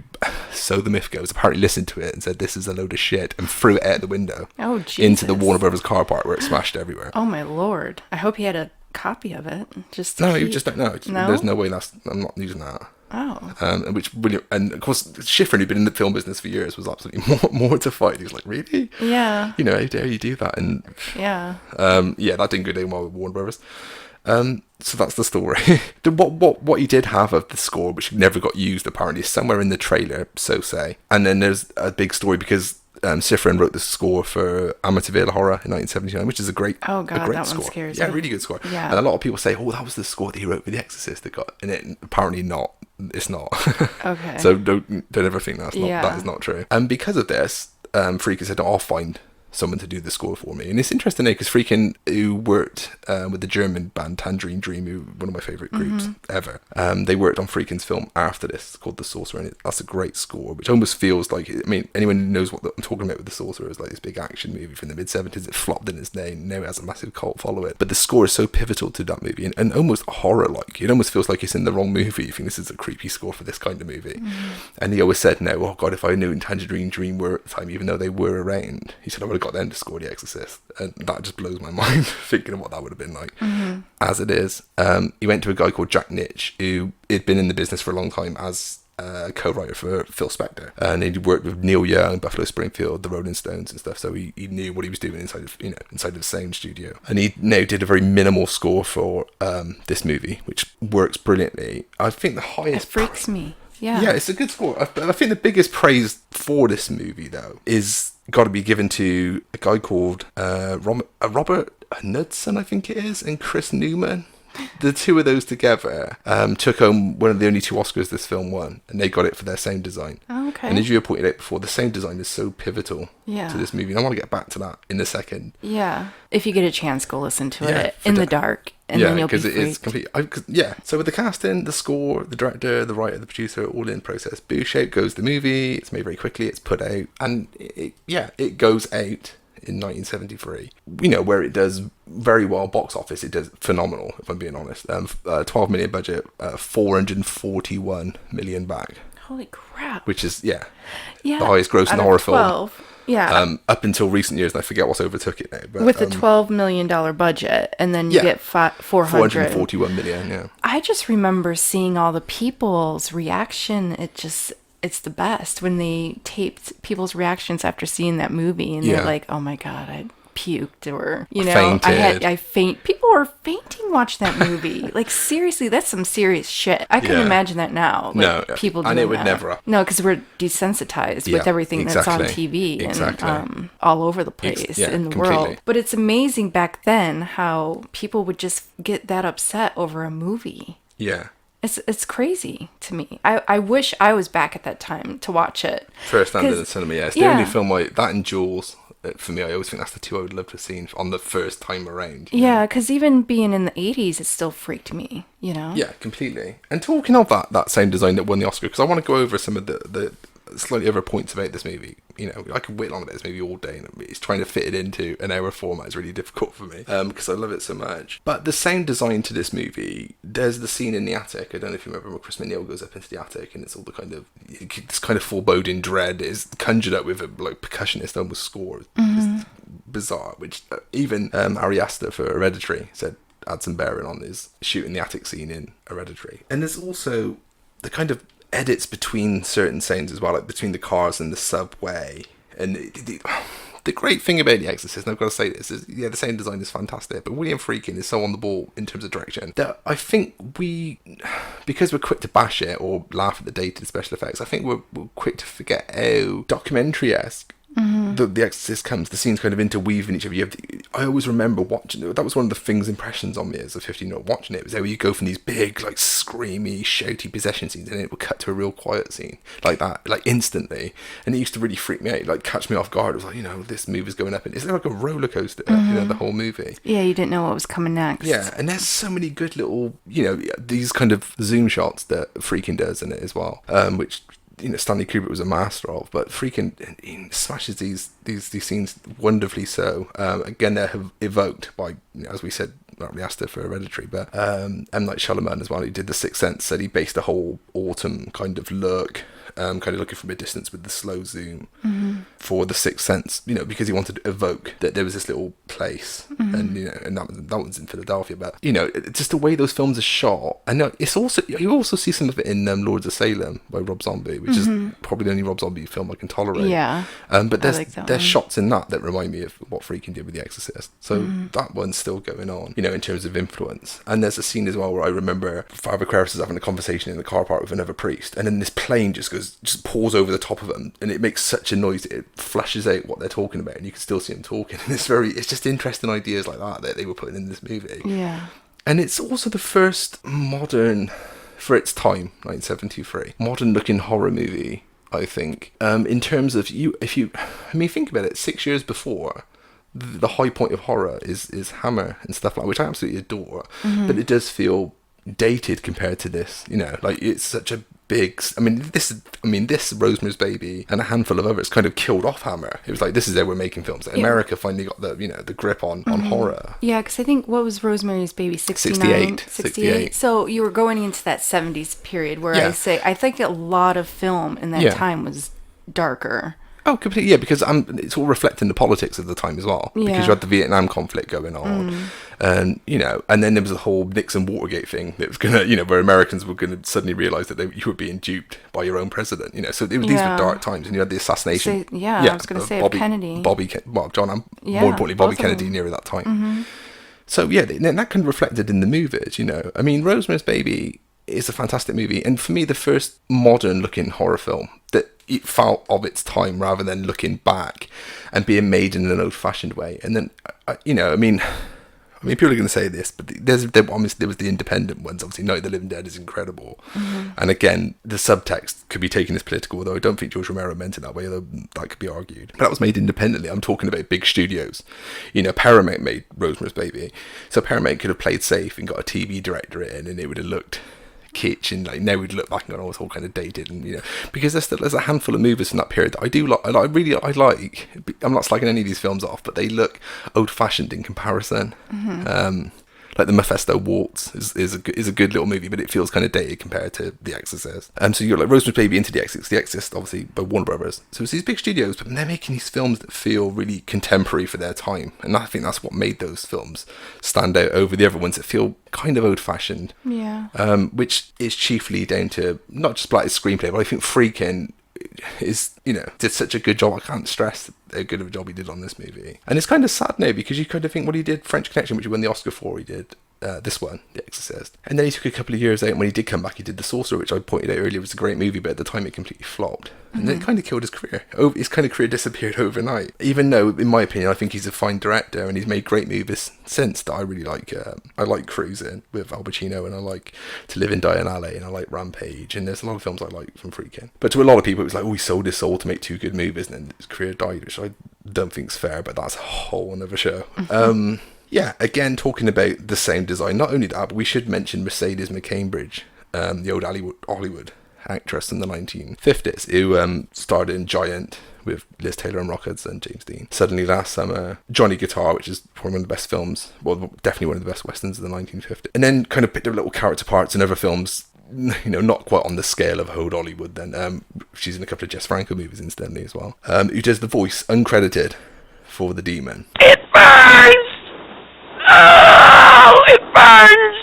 so the myth goes, apparently listened to it and said, "This is a load of shit," and threw it out the window into the Warner Brothers car park where it smashed everywhere. Oh my lord! I hope he had a copy of it. You just don't know. No? There's no way I'm not using that. Oh. Which William, and of course Schifrin, who'd been in the film business for years, was absolutely mortified. He was like, "Really? Yeah. How dare you do that?" And yeah, that didn't go down well with Warner Brothers. So that's the story. What he did have of the score, which never got used apparently, is somewhere in the trailer, so say. And then there's a big story because Schifrin wrote the score for Amityville Horror in 1979, which is a great that score. One scares me. Yeah, really good score. Yeah. And a lot of people say, "Oh, that was the score that he wrote for The Exorcist." And it apparently not. It's not. Okay. So don't ever think that is not true. And because of this, Freakin said, "I'll find someone to do the score for me." And it's interesting because Freakin, who worked with the German band Tangerine Dream, one of my favourite groups ever, they worked on Freakin's film after this called The Sorcerer, and that's a great score, which almost feels like, anyone who knows what I'm talking about with The Sorcerer is like this big action movie from the mid-70s. It flopped in its name, now it has a massive cult following. But the score is so pivotal to that movie and almost horror-like. It almost feels like it's in the wrong movie. You think this is a creepy score for this kind of movie. And he always said, "No, oh God, if I knew Tangerine Dream were at the time, even though they were around," he said, "I would have got them to score The Exorcist." And that just blows my mind thinking of what that would have been like. As it is, he went to a guy called Jack Nitch, who had been in the business for a long time as a co-writer for Phil Spector, and he'd worked with Neil Young, Buffalo Springfield, the Rolling Stones and stuff, so he knew what he was doing inside of the same studio. And he now did a very minimal score for this movie, which works brilliantly. I think the highest... It freaks me. Yeah. Yeah, it's a good score. I think the biggest praise for this movie, though, is got to be given to a guy called Robert Knudsen, I think it is, and Chris Newman. The two of those together took home one of the only 2 Oscars this film won, and they got it for their sound design. Oh, okay. And as you pointed out before, the sound design is so pivotal to this movie, and I want to get back to that in a second. Yeah. If you get a chance, go listen to it in the dark, and then you'll be freaked. Because it is so with the casting, the score, the director, the writer, the producer, all in process. Boosh, out goes the movie. It's made very quickly. It's put out, and it goes out in 1973, where it does very well box office. It does phenomenal, if I'm being honest. 12 million budget, 441 million back. Holy crap. Which is the highest grossing horror film. Yeah. Up until recent years, and I forget what's overtook it now. But, with a $12 million budget, and then you get 441 million, yeah. I just remember seeing all the people's reaction. It's the best when they taped people's reactions after seeing that movie, and they're like, "Oh my God, puked or, you know, fainted. I faint. People were fainting watching that movie. Like, seriously, that's some serious shit. I couldn't imagine that now. Like, no, people doing and it would that. never. No, because we're desensitized with everything that's on TV and all over the place in the world. But it's amazing back then how people would just get that upset over a movie. Yeah. It's crazy to me. I wish I was back at that time to watch it. First hand in the cinema, yeah. It's the only film that and Jaws, for me, I always think that's the two I would love to have seen on the first time around. Yeah, because even being in the 80s, it still freaked me, you know? Yeah, completely. And talking of that sound design that won the Oscar, because I want to go over some of the slightly other points about this movie. You know, I could whittle on about this movie all day, and it's trying to fit it into an hour format is really difficult for me, because I love it so much. But the sound design to this movie, there's the scene in the attic. I don't know if you remember when Chris McNeil goes up into the attic, and it's all this kind of foreboding dread is conjured up with a like percussionist almost score. It's bizarre, which even Ari Aster for Hereditary said had some bearing on his shooting the attic scene in Hereditary. And there's also the kind of edits between certain scenes as well, like between the cars and the subway. And the great thing about The Exorcist, and I've got to say this, is the sound design is fantastic, but William Friedkin is so on the ball in terms of direction that I think because we're quick to bash it or laugh at the dated special effects, I think we're quick to forget how documentary-esque the Exorcist comes. The scenes kind of interweaving each other. I always remember watching it. That was one of the things impressions on me as a 15-year-old watching it, was how you go from these big, like, screamy, shouty possession scenes, and it would cut to a real quiet scene like that, like instantly. And it used to really freak me out, like catch me off guard. It was like, you know, this movie's going up, and it's like a roller coaster, you know, the whole movie. Yeah, you didn't know what was coming next. Yeah, and there's so many good little, you know, these kind of zoom shots that Friedkin does in it as well, which, you know, Stanley Kubrick was a master of, but Friedkin, he smashes these scenes wonderfully so. Again, they're evoked by, you know, as we said, we asked her for Hereditary, but M. Night Shyamalan as well, who did The Sixth Sense, said he based the whole autumn kind of look, kind of looking from a distance with the slow zoom for The Sixth Sense, you know, because he wanted to evoke that there was this little place, and, you know, and that one's in Philadelphia, but, you know, just the way those films are shot. And it's also, you also see some of it in Lords of Salem by Rob Zombie, which is probably the only Rob Zombie film I can tolerate. Yeah. But there's shots in that remind me of what Friedkin did with The Exorcist. So that one's still going on, you know, in terms of influence. And there's a scene as well where I remember Father Kraus is having a conversation in the car park with another priest, and then this plane just pours over the top of them, and it makes such a noise that it flashes out what they're talking about, and you can still see them talking. And it's just interesting ideas like that they were putting in this movie. Yeah. And it's also the first modern, for its time, 1973, modern looking horror movie, I think. In terms of think about it, 6 years before, the high point of horror is Hammer and stuff like that, which I absolutely adore, but it does feel dated compared to this, you know, like it's such a big, this Rosemary's Baby and a handful of others kind of killed off Hammer. It was like, this is how we're making films. America finally got the grip on horror. Yeah, because I think, what was Rosemary's Baby, 68? So you were going into that 70s period where I think a lot of film in that time was darker. Oh, completely, yeah, because it's all reflecting the politics of the time as well. Yeah. Because you had the Vietnam conflict going on. And, you know, and then there was the whole Nixon Watergate thing that was going to, you know, where Americans were going to suddenly realise that you were being duped by your own president, you know. So these were dark times, and you had the assassination. I was going to say Bobby Kennedy. More importantly, Bobby Kennedy near that time. So, yeah, that kind of reflected in the movies, you know. I mean, Rosemary's Baby is a fantastic movie, and for me, the first modern-looking horror film that it felt of its time rather than looking back and being made in an old-fashioned way. And then, you know, I mean, people are going to say this, but there was the independent ones. Obviously, Night of the Living Dead is incredible. And again, the subtext could be taken as political, although I don't think George Romero meant it that way, although that could be argued. But that was made independently. I'm talking about big studios. You know, Paramount made Rosemary's Baby. So Paramount could have played safe and got a TV director in, and it would have looked kitsch, and like now we'd look back and go, oh, it's all kind of dated, and you know, because there's a handful of movies from that period that I do like. I like. I'm not slagging any of these films off, but they look old-fashioned in comparison. Like the Mephisto Waltz is a good little movie, but it feels kind of dated compared to The Exorcist. So you're like Rosemary's Baby into The Exorcist. The Exorcist, obviously, by Warner Brothers. So it's these big studios, but they're making these films that feel really contemporary for their time. And I think that's what made those films stand out over the other ones that feel kind of old-fashioned. Yeah. Which is chiefly down to not just Blatty's screenplay, but I think Friedkin is, did such a good job. I can't stress how good of a job he did on this movie. And it's kind of sad now, because you kind of think, well, he did French Connection, which he won the Oscar for. He did this one, The Exorcist. And then he took a couple of years out, and when he did come back, he did The Sorcerer, which I pointed out earlier was a great movie, but at the time it completely flopped. And then it kind of killed his career. His kind of career disappeared overnight. Even though, in my opinion, I think he's a fine director, and he's made great movies since that I really like. I like Cruising with Al Pacino, and I like To Live and Die in LA, and I like Rampage, and there's a lot of films I like from Freakin'. But to a lot of people, it was like, oh, he sold his soul to make 2 good movies, and then his career died, which I don't think's fair, but that's a whole other show. Yeah, again, talking about the same design. Not only that, but we should mention Mercedes McCambridge, the old Hollywood actress in the 1950s, who starred in Giant with Liz Taylor and Rock Hudson and James Dean. Suddenly Last Summer, Johnny Guitar, which is probably one of the best films, well, definitely one of the best westerns of the 1950s. And then kind of picked up little character parts in other films, not quite on the scale of old Hollywood then. She's in a couple of Jess Franco movies incidentally as well. Who does the voice, uncredited, for the demon. It burns! Oh, it burns!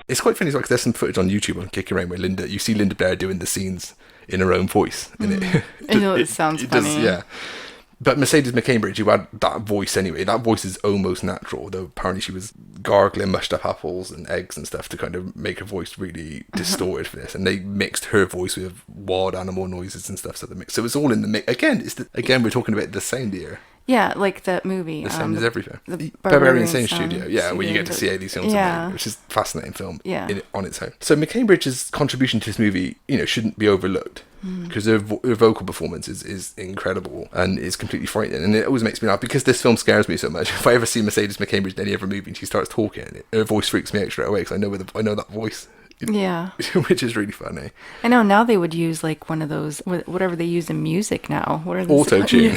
It's quite funny, because there's some footage on YouTube on Kicking Around where you see Linda Blair doing the scenes in her own voice. And it sounds funny. Yeah. But Mercedes McCambridge, who had that voice anyway, that voice is almost natural, though apparently she was gargling mushed up apples and eggs and stuff to kind of make her voice really distorted for this. And they mixed her voice with wild animal noises and stuff, so it was all in the mix. Again, we're talking about the sound here. Yeah, like that movie. The sound is everything. The Barbarian Sound Studio. Yeah, where you get to see how these films are made, which is a fascinating film on its own. So McCambridge's contribution to this movie, shouldn't be overlooked, because her vocal performance is incredible and is completely frightening. And it always makes me laugh, because this film scares me so much. If I ever see Mercedes McCambridge in any other movie and she starts talking, her voice freaks me out straight away, because I know that voice. Yeah. Which is really funny. I know, now they would use like one of those, whatever they use in music now. What are those? Auto-tune.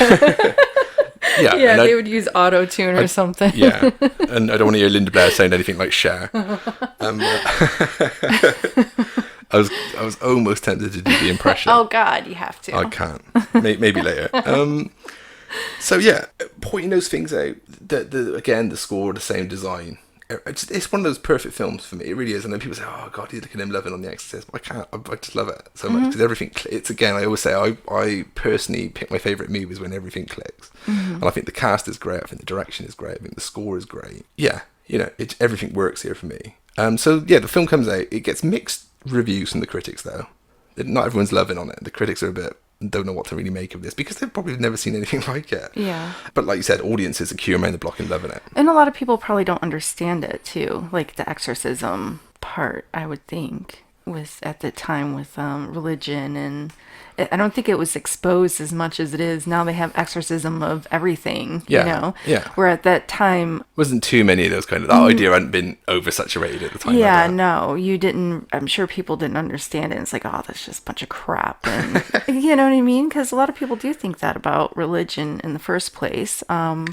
Yeah, they would use auto-tune or something. Yeah, and I don't want to hear Linda Blair sound anything like Cher. I was almost tempted to do the impression. Oh God, you have to. I can't. Maybe later. So yeah, pointing those things out. The score, the same design. It's one of those perfect films for me. It really is. And then people say, "Oh God, look at him loving on The Exorcist." But I can't. I just love it so much, because everything. It's again. I always say I personally pick my favorite movies when everything clicks. And I think the cast is great. I think the direction is great. I think the score is great. Yeah, everything works here for me. So yeah, the film comes out. It gets mixed reviews from the critics, though. Not everyone's loving on it. The critics are a bit don't know what to really make of this, because they've probably never seen anything like it. Yeah. But like you said, audiences are queuing around the block and loving it. And a lot of people probably don't understand it too, like the exorcism part, I would think, at the time with religion, and I don't think it was exposed as much as it is now. They have exorcism of everything, Yeah. Where at that time wasn't too many of those that idea hadn't been oversaturated at the time. Yeah, no, you didn't. I'm sure people didn't understand it. It's like, oh, that's just a bunch of crap, and you know what I mean? Because a lot of people do think that about religion in the first place. An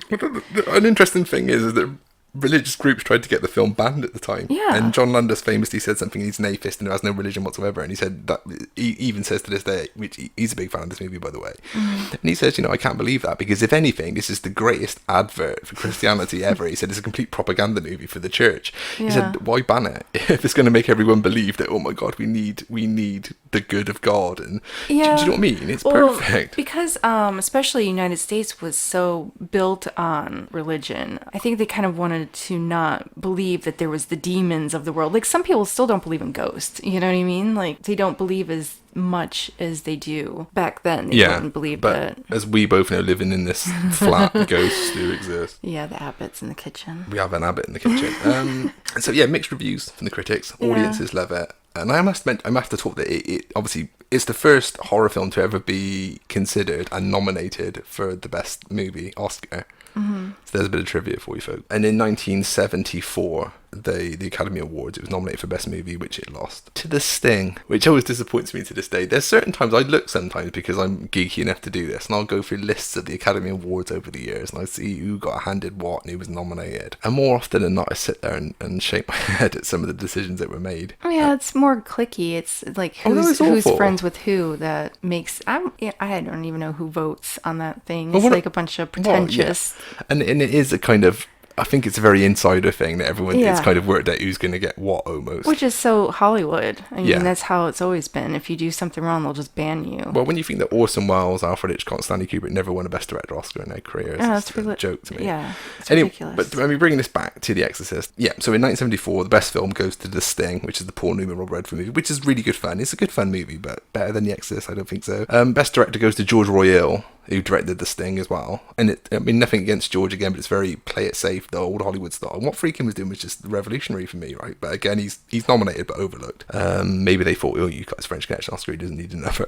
interesting thing is that religious groups tried to get the film banned at the time. Yeah. And John Landis famously said something, he's an atheist and has no religion whatsoever, and he said that, he even says to this day, which he's a big fan of this movie, by the way, and he says, I can't believe that, because if anything, this is the greatest advert for Christianity ever. He said it's a complete propaganda movie for the church. He said, why ban it if it's going to make everyone believe that, oh my God, we need the good of God? And do you know what I mean? It's perfect. Because especially the United States was so built on religion. I think they kind of wanted to not believe that there was the demons of the world. Like, some people still don't believe in ghosts, you know what I mean? Like, they don't believe as much as they do back then. They didn't believe but as we both know, living in this flat, ghosts do exist. Yeah, the Abbot's in the kitchen. We have an Abbot in the kitchen. So yeah, mixed reviews from the critics. Audiences love it. And I have to talk that it obviously it's the first horror film to ever be considered and nominated for the best movie Oscar. So there's a bit of trivia for you folks. And in 1974, the Academy Awards, it was nominated for Best Movie, which it lost to The Sting, which always disappoints me to this day. There's certain times I look sometimes, because I'm geeky enough to do this, and I'll go through lists of the Academy Awards over the years, and I see who got handed what and who was nominated. And more often than not, I sit there and shake my head at some of the decisions that were made. Oh yeah, it's more cliquey. It's like who's friends with who that makes. I don't even know who votes on that thing. It's like a bunch of pretentious. And it is a kind of I think it's a very insider thing that everyone it's kind of worked out who's going to get what almost. Which is so Hollywood. I mean, that's how it's always been. If you do something wrong, they'll just ban you. Well, when you think that Orson Welles, Alfred Hitchcock, Stanley Kubrick never won a Best Director Oscar in their careers, it's a joke to me. Yeah, it's anyway, ridiculous. But I mean, bringing this back to The Exorcist, so in 1974, the best film goes to The Sting, which is the Paul Newman, Robert Redford movie, which is really good fun. It's a good fun movie, but better than The Exorcist, I don't think so. Best Director goes to George Royale, who directed The Sting as well. And I mean, nothing against George again, but it's very play it safe, the old Hollywood style. And what Friedkin was doing was just revolutionary for me, right? But again, he's nominated but overlooked. Maybe they thought, you got his French Connection Oscar, he doesn't need another.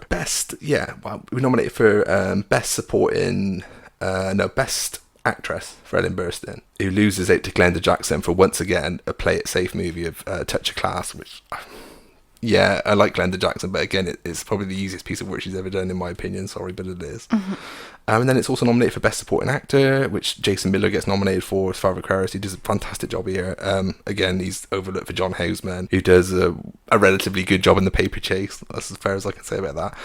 We nominated for Best Actress for Ellen Burstyn, who loses out to Glenda Jackson for once again a play it safe movie of Touch of Class, which... Yeah, I like Glenda Jackson, but again, it's probably the easiest piece of work she's ever done, in my opinion. Sorry, but it is. Mm-hmm. And then it's also nominated for Best Supporting Actor, which Jason Miller gets nominated for as Father Karras. He does a fantastic job here. Again, he's overlooked for John Houseman, who does a relatively good job in The Paper Chase. That's as fair as I can say about that.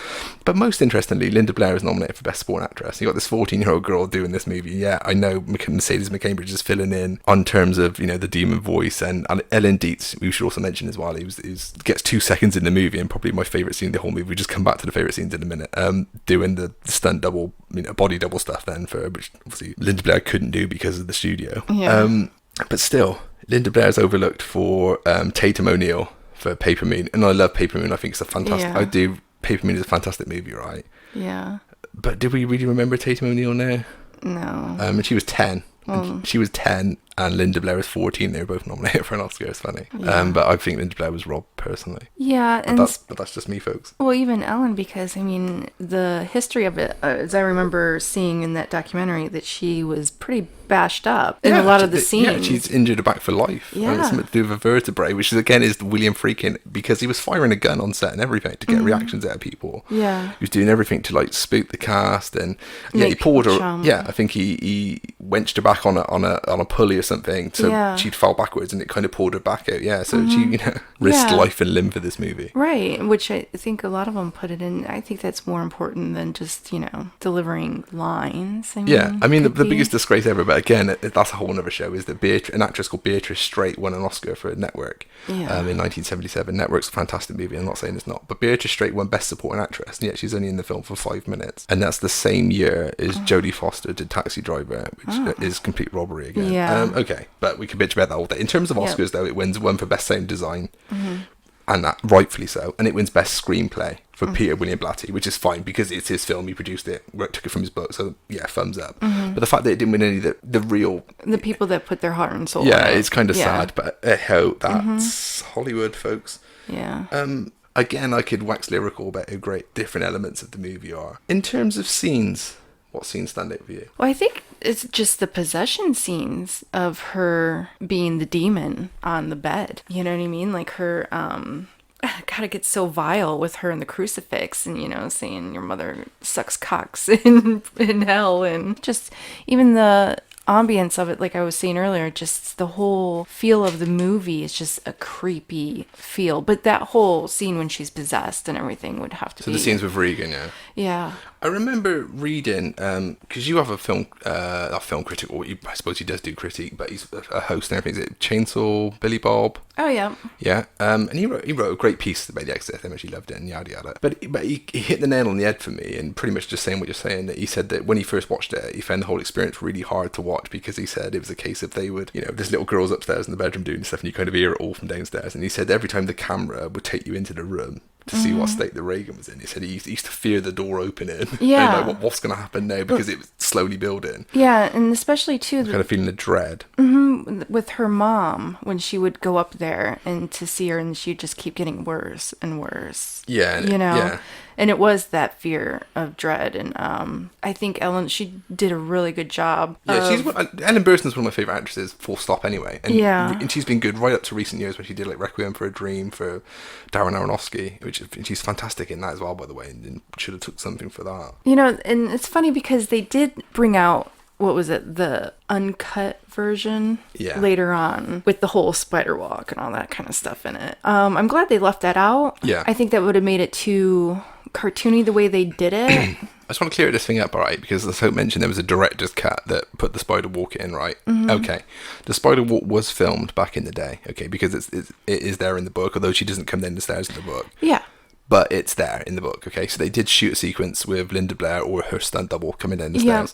But most interestingly, Linda Blair is nominated for Best Supporting Actress. You got this 14-year-old girl doing this movie. Yeah, I know Mercedes McCambridge is filling in on terms of, the demon voice, and Ellen Dietz, we should also mention as well, he gets 2 seconds in the movie, and probably my favourite scene in the whole movie. We just come back to the favourite scenes in a minute. Doing the stunt double, body double stuff then, for which obviously Linda Blair couldn't do because of the studio. Yeah. But still, Linda Blair is overlooked for Tatum O'Neal for Paper Moon, and I love Paper Moon. I think it's a fantastic. Yeah. I do. Paper Moon is a fantastic movie, right? Yeah. But did we really remember Tatum O'Neal now? No. And she was 10. She was 10, and Linda Blair was 14. They were both nominated for an Oscar. It's funny. Yeah. But I think Linda Blair was robbed personally. Yeah. But that's just me, folks. Well, even Ellen, because, the history of it, as I remember seeing in that documentary, that she was pretty bashed up in a lot of the scenes. Yeah, she's injured her back for life. Yeah. And it's something to do with a vertebrae, which is William Friedkin, because he was firing a gun on set and everything to get reactions out of people. Yeah. He was doing everything to spook the cast, and he poured her. Yeah, I think he wenched her back on a pulley or something, so she'd fall backwards, and it kind of pulled her back out. Yeah, so she risked life and limb for this movie. Right, which I think a lot of them put it in. I think that's more important than just delivering lines. The biggest disgrace ever, but again, that's a whole other show, is that an actress called Beatrice Straight won an Oscar for Network in 1977. Network's a fantastic movie, I'm not saying it's not, but Beatrice Straight won Best Supporting Actress, and yet she's only in the film for 5 minutes, and that's the same year as Jodie Foster did Taxi Driver, which is complete robbery again. Okay, but we could bitch about that all day. In terms of Oscars, though, it wins one for Best Sound Design, and that rightfully so, and it wins Best Screenplay for Peter William Blatty, which is fine because it's his film, he produced it, took it from his book, so thumbs up. But the fact that it didn't win any of the people that put their heart and soul in it. It's kind of sad, but that's Hollywood, folks. Again, I could wax lyrical about how great different elements of the movie are. In terms of scenes, what scenes stand out for you? Well, I think it's just the possession scenes of her being the demon on the bed. You know what I mean? Like her, God, it gets so vile with her and the crucifix, and saying your mother sucks cocks in hell, and just even the ambience of it, like I was saying earlier, just the whole feel of the movie is just a creepy feel. But that whole scene when she's possessed and everything would have to be... So the scenes with Regan, Yeah. I remember reading, because you have a film critic, or I suppose he does do critique, but he's a host and everything. Is it Chainsaw Billy Bob? Oh, yeah. Yeah, and he wrote a great piece about The Exorcist. I actually loved it, and yada yada. But he hit the nail on the head for me, and pretty much just saying what you're saying, that he said that when he first watched it, he found the whole experience really hard to watch, because he said it was a case of they would, this little girl's upstairs in the bedroom doing stuff, and you kind of hear it all from downstairs. And he said every time the camera would take you into the room to see what state the Reagan was in, he said he used to fear the door opening. Yeah. And what's going to happen now, because it was slowly building. Yeah, and especially too... kind of feeling the dread. With her mom, when she would go up there and to see her, and she'd just keep getting worse and worse. Yeah. Yeah. And it was that fear of dread. And I think Ellen, she did a really good job. Yeah, Ellen Burstyn's one of my favourite actresses, full stop anyway. And, and she's been good right up to recent years, when she did Requiem for a Dream for Darren Aronofsky, which she's fantastic in that as well, by the way, and should have took something for that. And it's funny because they did bring out, what was it, the uncut version later on, with the whole spider walk and all that kind of stuff in it. I'm glad they left that out. Yeah. I think that would have made it too cartoony the way they did it. just want to clear this thing up, all right? Because as Hope mentioned, there was a director's cut that put the spider walk in, right? Okay. The spider walk was filmed back in the day, okay? Because it is there in the book, although she doesn't come down the stairs in the book. Yeah. But it's there in the book, okay? So they did shoot a sequence with Linda Blair or her stunt double coming down the stairs,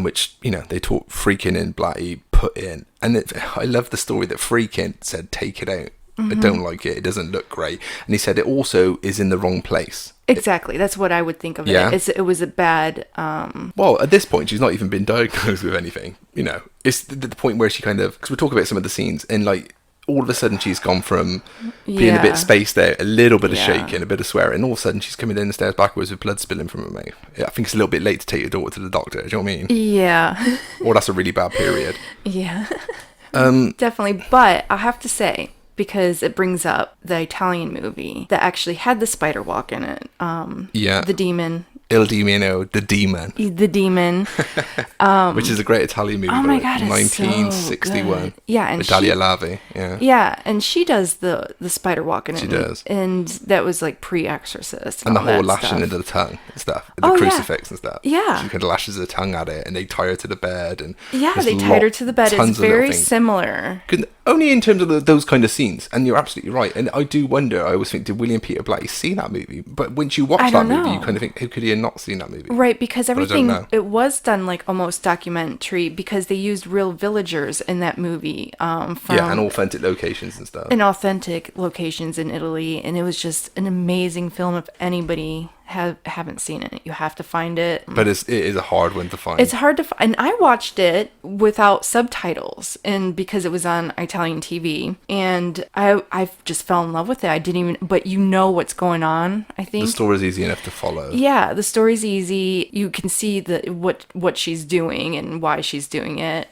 which, you know, they taught Freakin' and Blatty put in. And I love the story that Freakin' said, take it out. I don't like it. It doesn't look great. And he said it also is in the wrong place. Exactly. That's what I would think of it. It was a bad... Well, at this point, she's not even been diagnosed with anything. You know, it's the point where she kind of... Because we'll talk about some of the scenes and, like, all of a sudden she's gone from being a bit spaced out, a little bit of shaking, a bit of swearing, and all of a sudden she's coming down the stairs backwards with blood spilling from her mouth. Yeah, I think it's a little bit late to take your daughter to the doctor. Do you know what I mean? Yeah. Or that's a really bad period. Yeah. Definitely. But I have to say, because it brings up the Italian movie that actually had the spider walk in it. The Demon. Il Demino, The Demon. The Demon. Which is a great Italian movie. Oh my God, it's 1961. so yeah, and Italia Lavi. Yeah. Yeah, and she does the spider walk in it. She does. And that was like pre-Exorcist. And the whole lashing into the tongue and stuff. The crucifix and stuff. Yeah. She kind of lashes her tongue at it and they tie her to the bed. And yeah, they tied her to the bed. It's very similar. Only in terms of those kind of scenes. And you're absolutely right. And I do wonder, I always think, did William Peter Blatty see that movie? But once you watch that movie, you kind of think, how could he have not seen that movie? Right, because everything, it was done like almost documentary because they used real villagers in that movie. And authentic locations and stuff. And authentic locations in Italy. And it was just an amazing film. If anybody haven't seen it, you have to find it. But it is a hard one to find. It's hard to find. And I watched it without subtitles, and because it was on Italian TV, and I just fell in love with it. I didn't even, but you know what's going on. I think the story's easy enough to follow. Yeah, the story's easy. You can see what she's doing and why she's doing it.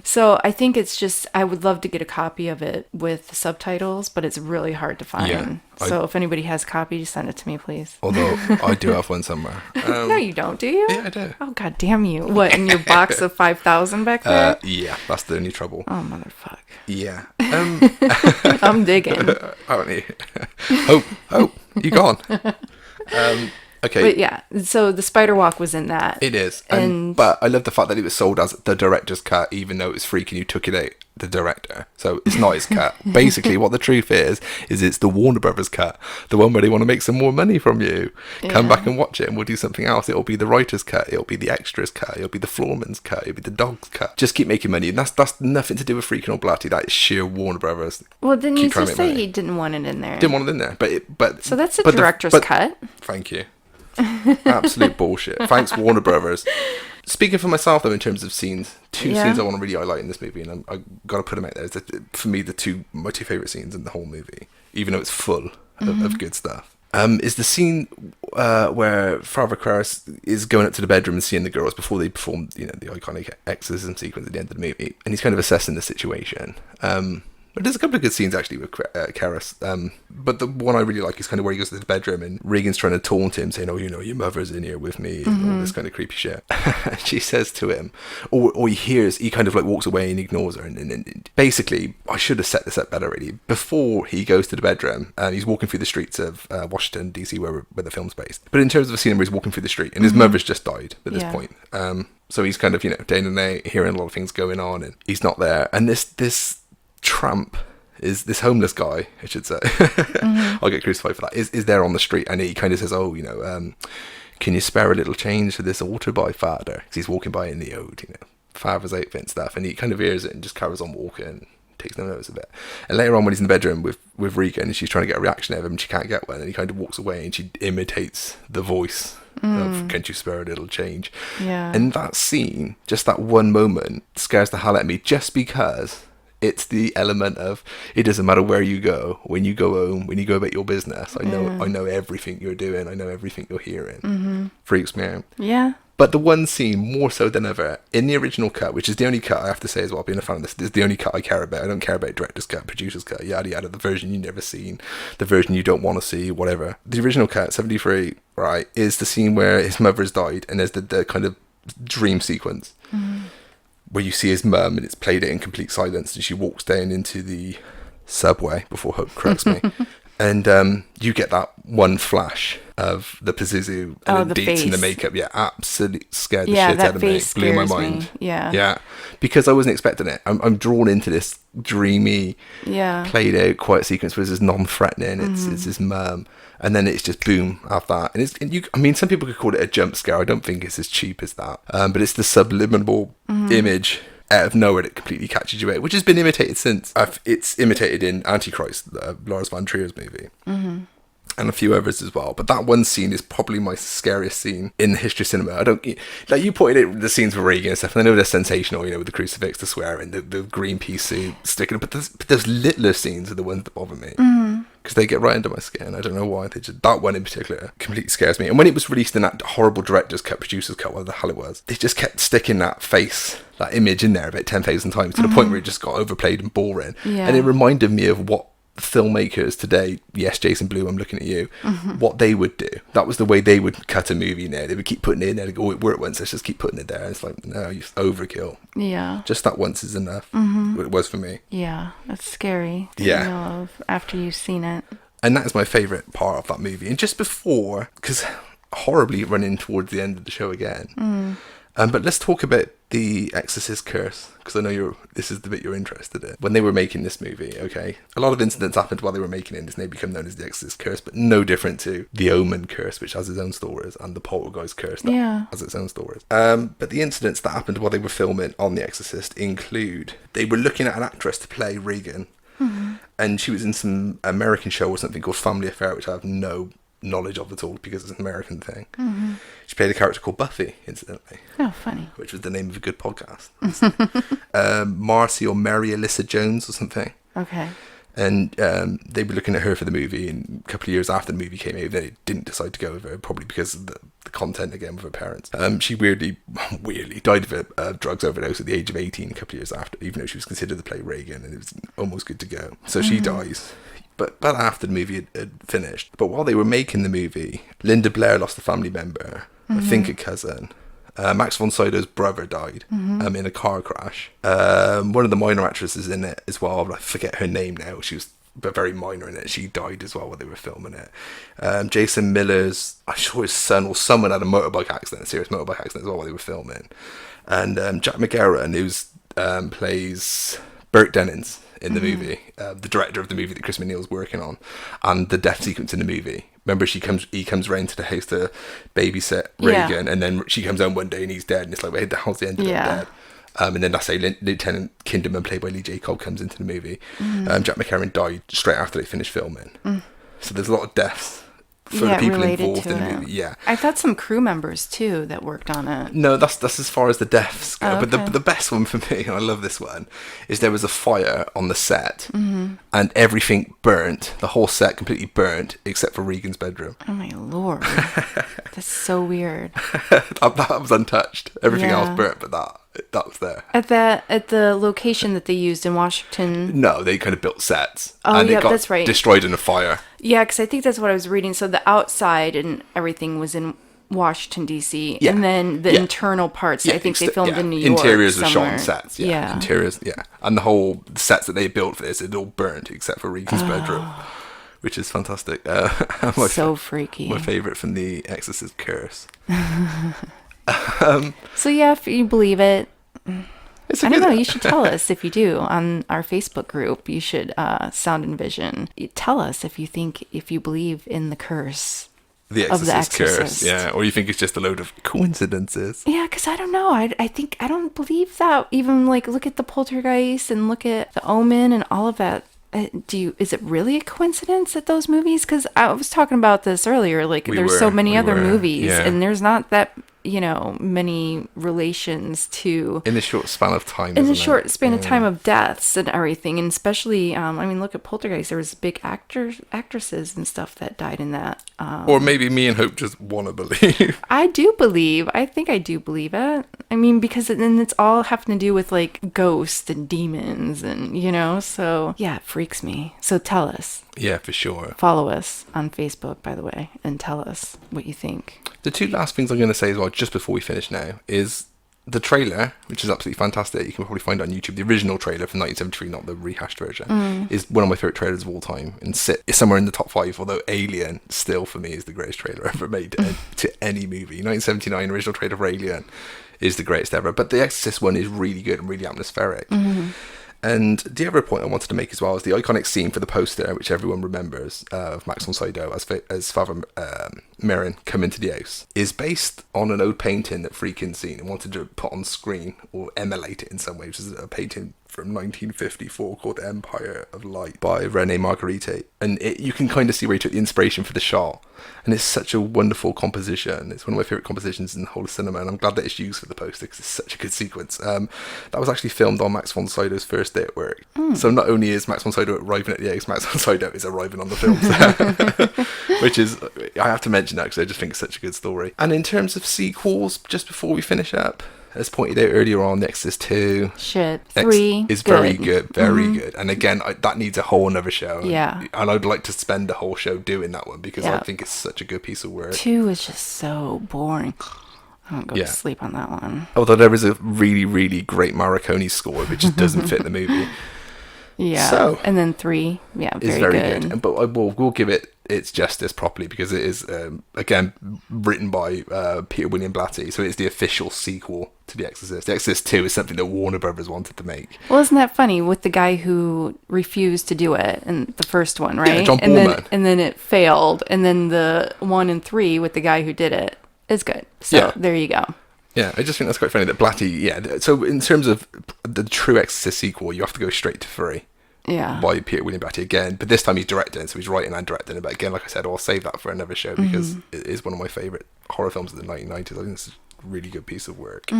So I think it's just, I would love to get a copy of it with subtitles, but it's really hard to find. Yeah. So if anybody has a copy, just send it to me, please. Although I do have one somewhere. No, you don't, do you? Yeah, I do. Oh, God damn you. What, in your box of 5,000 back there? Yeah, that's the only trouble. Oh, motherfuck. Yeah. I'm digging. Aren't you? Hope, you gone. Okay. But yeah, so the spider walk was in that. It is. But I love the fact that it was sold as the director's cut, even though it was Freakin' who took it out, the director. So it's not his cut. Basically, what the truth is it's the Warner Brothers cut, the one where they want to make some more money from you. Come back and watch it and we'll do something else. It'll be the writer's cut, it'll be the extras cut, it'll be the floorman's cut, it'll be the dog's cut. Just keep making money. And that's nothing to do with Freakin' or Blatty. That is sheer Warner Brothers. Well, didn't you just say he didn't want it in there? Didn't want it in there. But so that's the director's cut. Thank you. Absolute bullshit. Thanks, Warner Brothers. Speaking for myself, though, in terms of scenes, two scenes I want to really highlight in this movie, and I've got to put them out there. For me, my two favourite scenes in the whole movie, even though it's full of good stuff, is the scene where Father Karras is going up to the bedroom and seeing the girls before they perform, the iconic exorcism sequence at the end of the movie, and he's kind of assessing the situation. But there's a couple of good scenes actually with Karras. But the one I really like is kind of where he goes to the bedroom and Regan's trying to taunt him, saying, your mother's in here with me, and all this kind of creepy shit. She says to him, or he kind of like walks away and ignores her. And basically, I should have set this up better really. Before he goes to the bedroom, he's walking through the streets of Washington, D.C., where the film's based. But in terms of a scene where he's walking through the street, and his mother's just died at this point. So he's kind of, day and night, hearing a lot of things going on, and he's not there. And this tramp is this homeless guy, I should say. I'll get crucified for that. Is there on the street, and he kind of says, can you spare a little change for this altar by father? Because he's walking by in the ode, father's outfit and stuff, and he kind of hears it and just carries on walking, takes no notice of it. And later on, when he's in the bedroom with Regan, and she's trying to get a reaction out of him, and she can't get one, and he kind of walks away, and she imitates the voice of "Can't you spare a little change?" Yeah. And that scene, just that one moment, scares the hell out of me, just because it's the element of, it doesn't matter where you go, when you go home, when you go about your business, I know everything you're doing, I know everything you're hearing. Freaks me out. Yeah. But the one scene, more so than ever, in the original cut, which is the only cut I have to say as well, being a fan of this is the only cut I care about. I don't care about director's cut, producer's cut, yada yada, the version you've never seen, the version you don't want to see, whatever. The original cut, 73, right, is the scene where his mother's died, and there's the kind of dream sequence. Where you see his mum, and it's played in complete silence, and she walks down into the subway, before Hope corrects me, and you get that one flash of the Pazuzu and the deets and the makeup. Yeah, absolutely scared the shit out of me. Blew my mind. Yeah, because I wasn't expecting it. I'm drawn into this dreamy, played out quiet sequence where it's non-threatening. It's his mum, and then it's just boom after that. I mean, some people could call it a jump scare. I don't think it's as cheap as that. But it's the subliminal image out of nowhere that completely catches you out, which has been imitated since. It's imitated in Antichrist, Lars von Trier's movie. And a few others as well, but that one scene is probably my scariest scene in the history of cinema. I don't like you pointed out the scenes with Reagan and stuff, and I know they're sensational, with the crucifix, the swearing, the green pea suit sticking. But those littler scenes are the ones that bother me because they get right under my skin. I don't know why. That one in particular completely scares me. And when it was released in that horrible director's cut, producer's cut, whatever the hell it was, they just kept sticking that face, that image in there about 10,000 times to the point where it just got overplayed and boring. And it reminded me of what filmmakers today, yes, Jason Blum, I'm looking at you, what they would do. That was the way they would cut a movie now. They would keep putting it in there. They go, it worked once, let's just keep putting it there. And it's like, no, you overkill. Yeah. Just that once is enough. It was for me. Yeah, that's scary to know of after you've seen it. And that is my favourite part of that movie. And just before, because horribly running towards the end of the show again, but let's talk about the Exorcist curse, because I know this is the bit you're interested in. When they were making this movie, okay, a lot of incidents happened while they were making it, and it's now become known as the Exorcist curse, but no different to the Omen curse, which has its own stories, and the Poltergeist curse that has its own stories. But the incidents that happened while they were filming on the Exorcist include, they were looking at an actress to play Regan, and she was in some American show or something called Family Affair, which I have no knowledge of at all because it's an American thing. She played a character called Buffy, incidentally. Oh, funny. Which was the name of a good podcast. Marcy or Mary Alyssa Jones or something. Okay. And they were looking at her for the movie, and a couple of years after the movie came out, they didn't decide to go with her, probably because of the content again with her parents. She weirdly died of a drugs overdose at the age of 18 a couple of years after, even though she was considered to play Reagan, and it was almost good to go. So she dies. But after the movie had finished. But while they were making the movie, Linda Blair lost a family member, I think a cousin. Max von Sydow's brother died in a car crash. One of the minor actresses in it as well, I forget her name now, she was very minor in it, she died as well while they were filming it. Jason Miller's, I'm sure his son or someone had a serious motorbike accident as well while they were filming. And Jack McGarren, who plays Burt Dennings in the movie, the director of the movie that Chris McNeil's working on, and the death sequence in the movie. Remember, he comes round to the house to babysit Reagan, and then she comes home one day and he's dead, and it's like, wait, how's he ended up dead? And then that's how Lieutenant Kinderman, played by Lee Jacob, comes into the movie. Jack McCarran died straight after they finished filming. So there's a lot of deaths for the people involved in the movie. I thought some crew members too that worked on it. No, that's as far as the deaths go. Okay. But the best one for me, and I love this one, is there was a fire on the set, and everything burnt. The whole set completely burnt except for Regan's bedroom. Oh my lord, that's so weird. that was untouched. Everything else burnt, but that was there. At the location that they used in Washington. No, they kind of built sets. Oh, and it got that's right. Destroyed in a fire. Yeah, because I think that's what I was reading. So the outside and everything was in Washington, D.C. And then the internal parts, I think they filmed in New York. Interiors were shot on sets. Interiors, and the whole sets that they built for this, it all burnt except for Regan's bedroom, which is fantastic. So freaky. My favourite from the Exorcist curse. So yeah, if you believe it, I don't know, you should tell us if you do on our Facebook group. You should Sound and Vision. Tell us if you believe in the curse. The Exorcist curse, yeah, or you think it's just a load of coincidences. Yeah, because I don't know. I don't believe that. Even look at the Poltergeist and look at the Omen and all of that. Is it really a coincidence that those movies? Because I was talking about this earlier. There's so many other movies, and there's not that many relations to in the short span of time. In the short span of time of deaths and everything, and especially, look at Poltergeist. There was big actresses and stuff that died in that. Or maybe me and Hope just want to believe. I do believe. I think I do believe it. Because then it's all having to do with ghosts and demons, and so yeah, it freaks me. So tell us. Yeah, for sure. Follow us on Facebook, by the way, and tell us what you think. The two last things I'm going to say as well, just before we finish now, is the trailer, which is absolutely fantastic, you can probably find it on YouTube. The original trailer from 1973, not the rehashed version, is one of my favourite trailers of all time, and it's somewhere in the top 5, although Alien still, for me, is the greatest trailer ever made to any movie. 1979 original trailer for Alien is the greatest ever, but the Exorcist one is really good and really atmospheric. And the other point I wanted to make as well is the iconic scene for the poster, which everyone remembers, of Max von Sydow as Father Merrin come into the house, is based on an old painting that Friedkin seen and wanted to put on screen or emulate it in some way, which is a painting from 1954 called Empire of Light by René Magritte. And you can kind of see where he took the inspiration for the shot. And it's such a wonderful composition. It's one of my favourite compositions in the whole of cinema, and I'm glad that it's used for the poster because it's such a good sequence. That was actually filmed on Max von Sydow's first day at work. So not only is Max von Sydow arriving at the house, Max von Sydow is arriving on the film set. Which is, I have to mention that because I just think it's such a good story. And in terms of sequels, just before we finish up, as pointed out earlier on, The Exorcist 2. 3 is very good, very good. And again, that needs a whole another show. Yeah. And I'd like to spend the whole show doing that one because I think it's such a good piece of work. 2 is just so boring. I don't go to sleep on that one. Although there is a really, really great Morricone score, which just doesn't fit the movie. Yeah. So, and then 3, is very good. But we'll give it its justice properly because it is, again, written by Peter William Blatty. So it's the official sequel to The Exorcist. The Exorcist 2 is something that Warner Brothers wanted to make. Well, isn't that funny with the guy who refused to do it in the first one, right? Yeah, John Boorman. And then it failed. And then the 1 and 3 with the guy who did it is good. So there you go. Yeah, I just think that's quite funny that Blatty, so in terms of the true Exorcist sequel, you have to go straight to 3. Yeah. By Peter William Blatty again, but this time he's directing, so he's writing and directing it. But again, like I said, I'll save that for another show because it is one of my favourite horror films of the 1990s. I think it's a really good piece of work.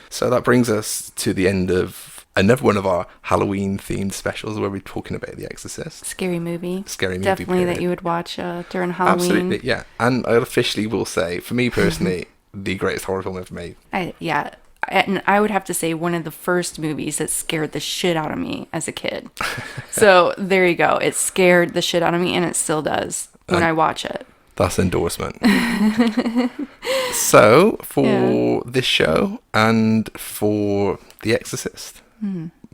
So that brings us to the end of another one of our Halloween themed specials where we're talking about The Exorcist. Scary movie. Definitely period. That you would watch during Halloween. Absolutely, yeah. And I officially will say, for me personally, the greatest horror film ever made. And I would have to say one of the first movies that scared the shit out of me as a kid. So there you go. It scared the shit out of me, and it still does when I watch it. That's endorsement. So for this show and for The Exorcist,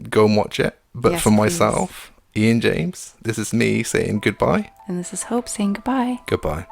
go and watch it. But yes, for myself, Ian James, this is me saying goodbye. And this is Hope saying goodbye. Goodbye.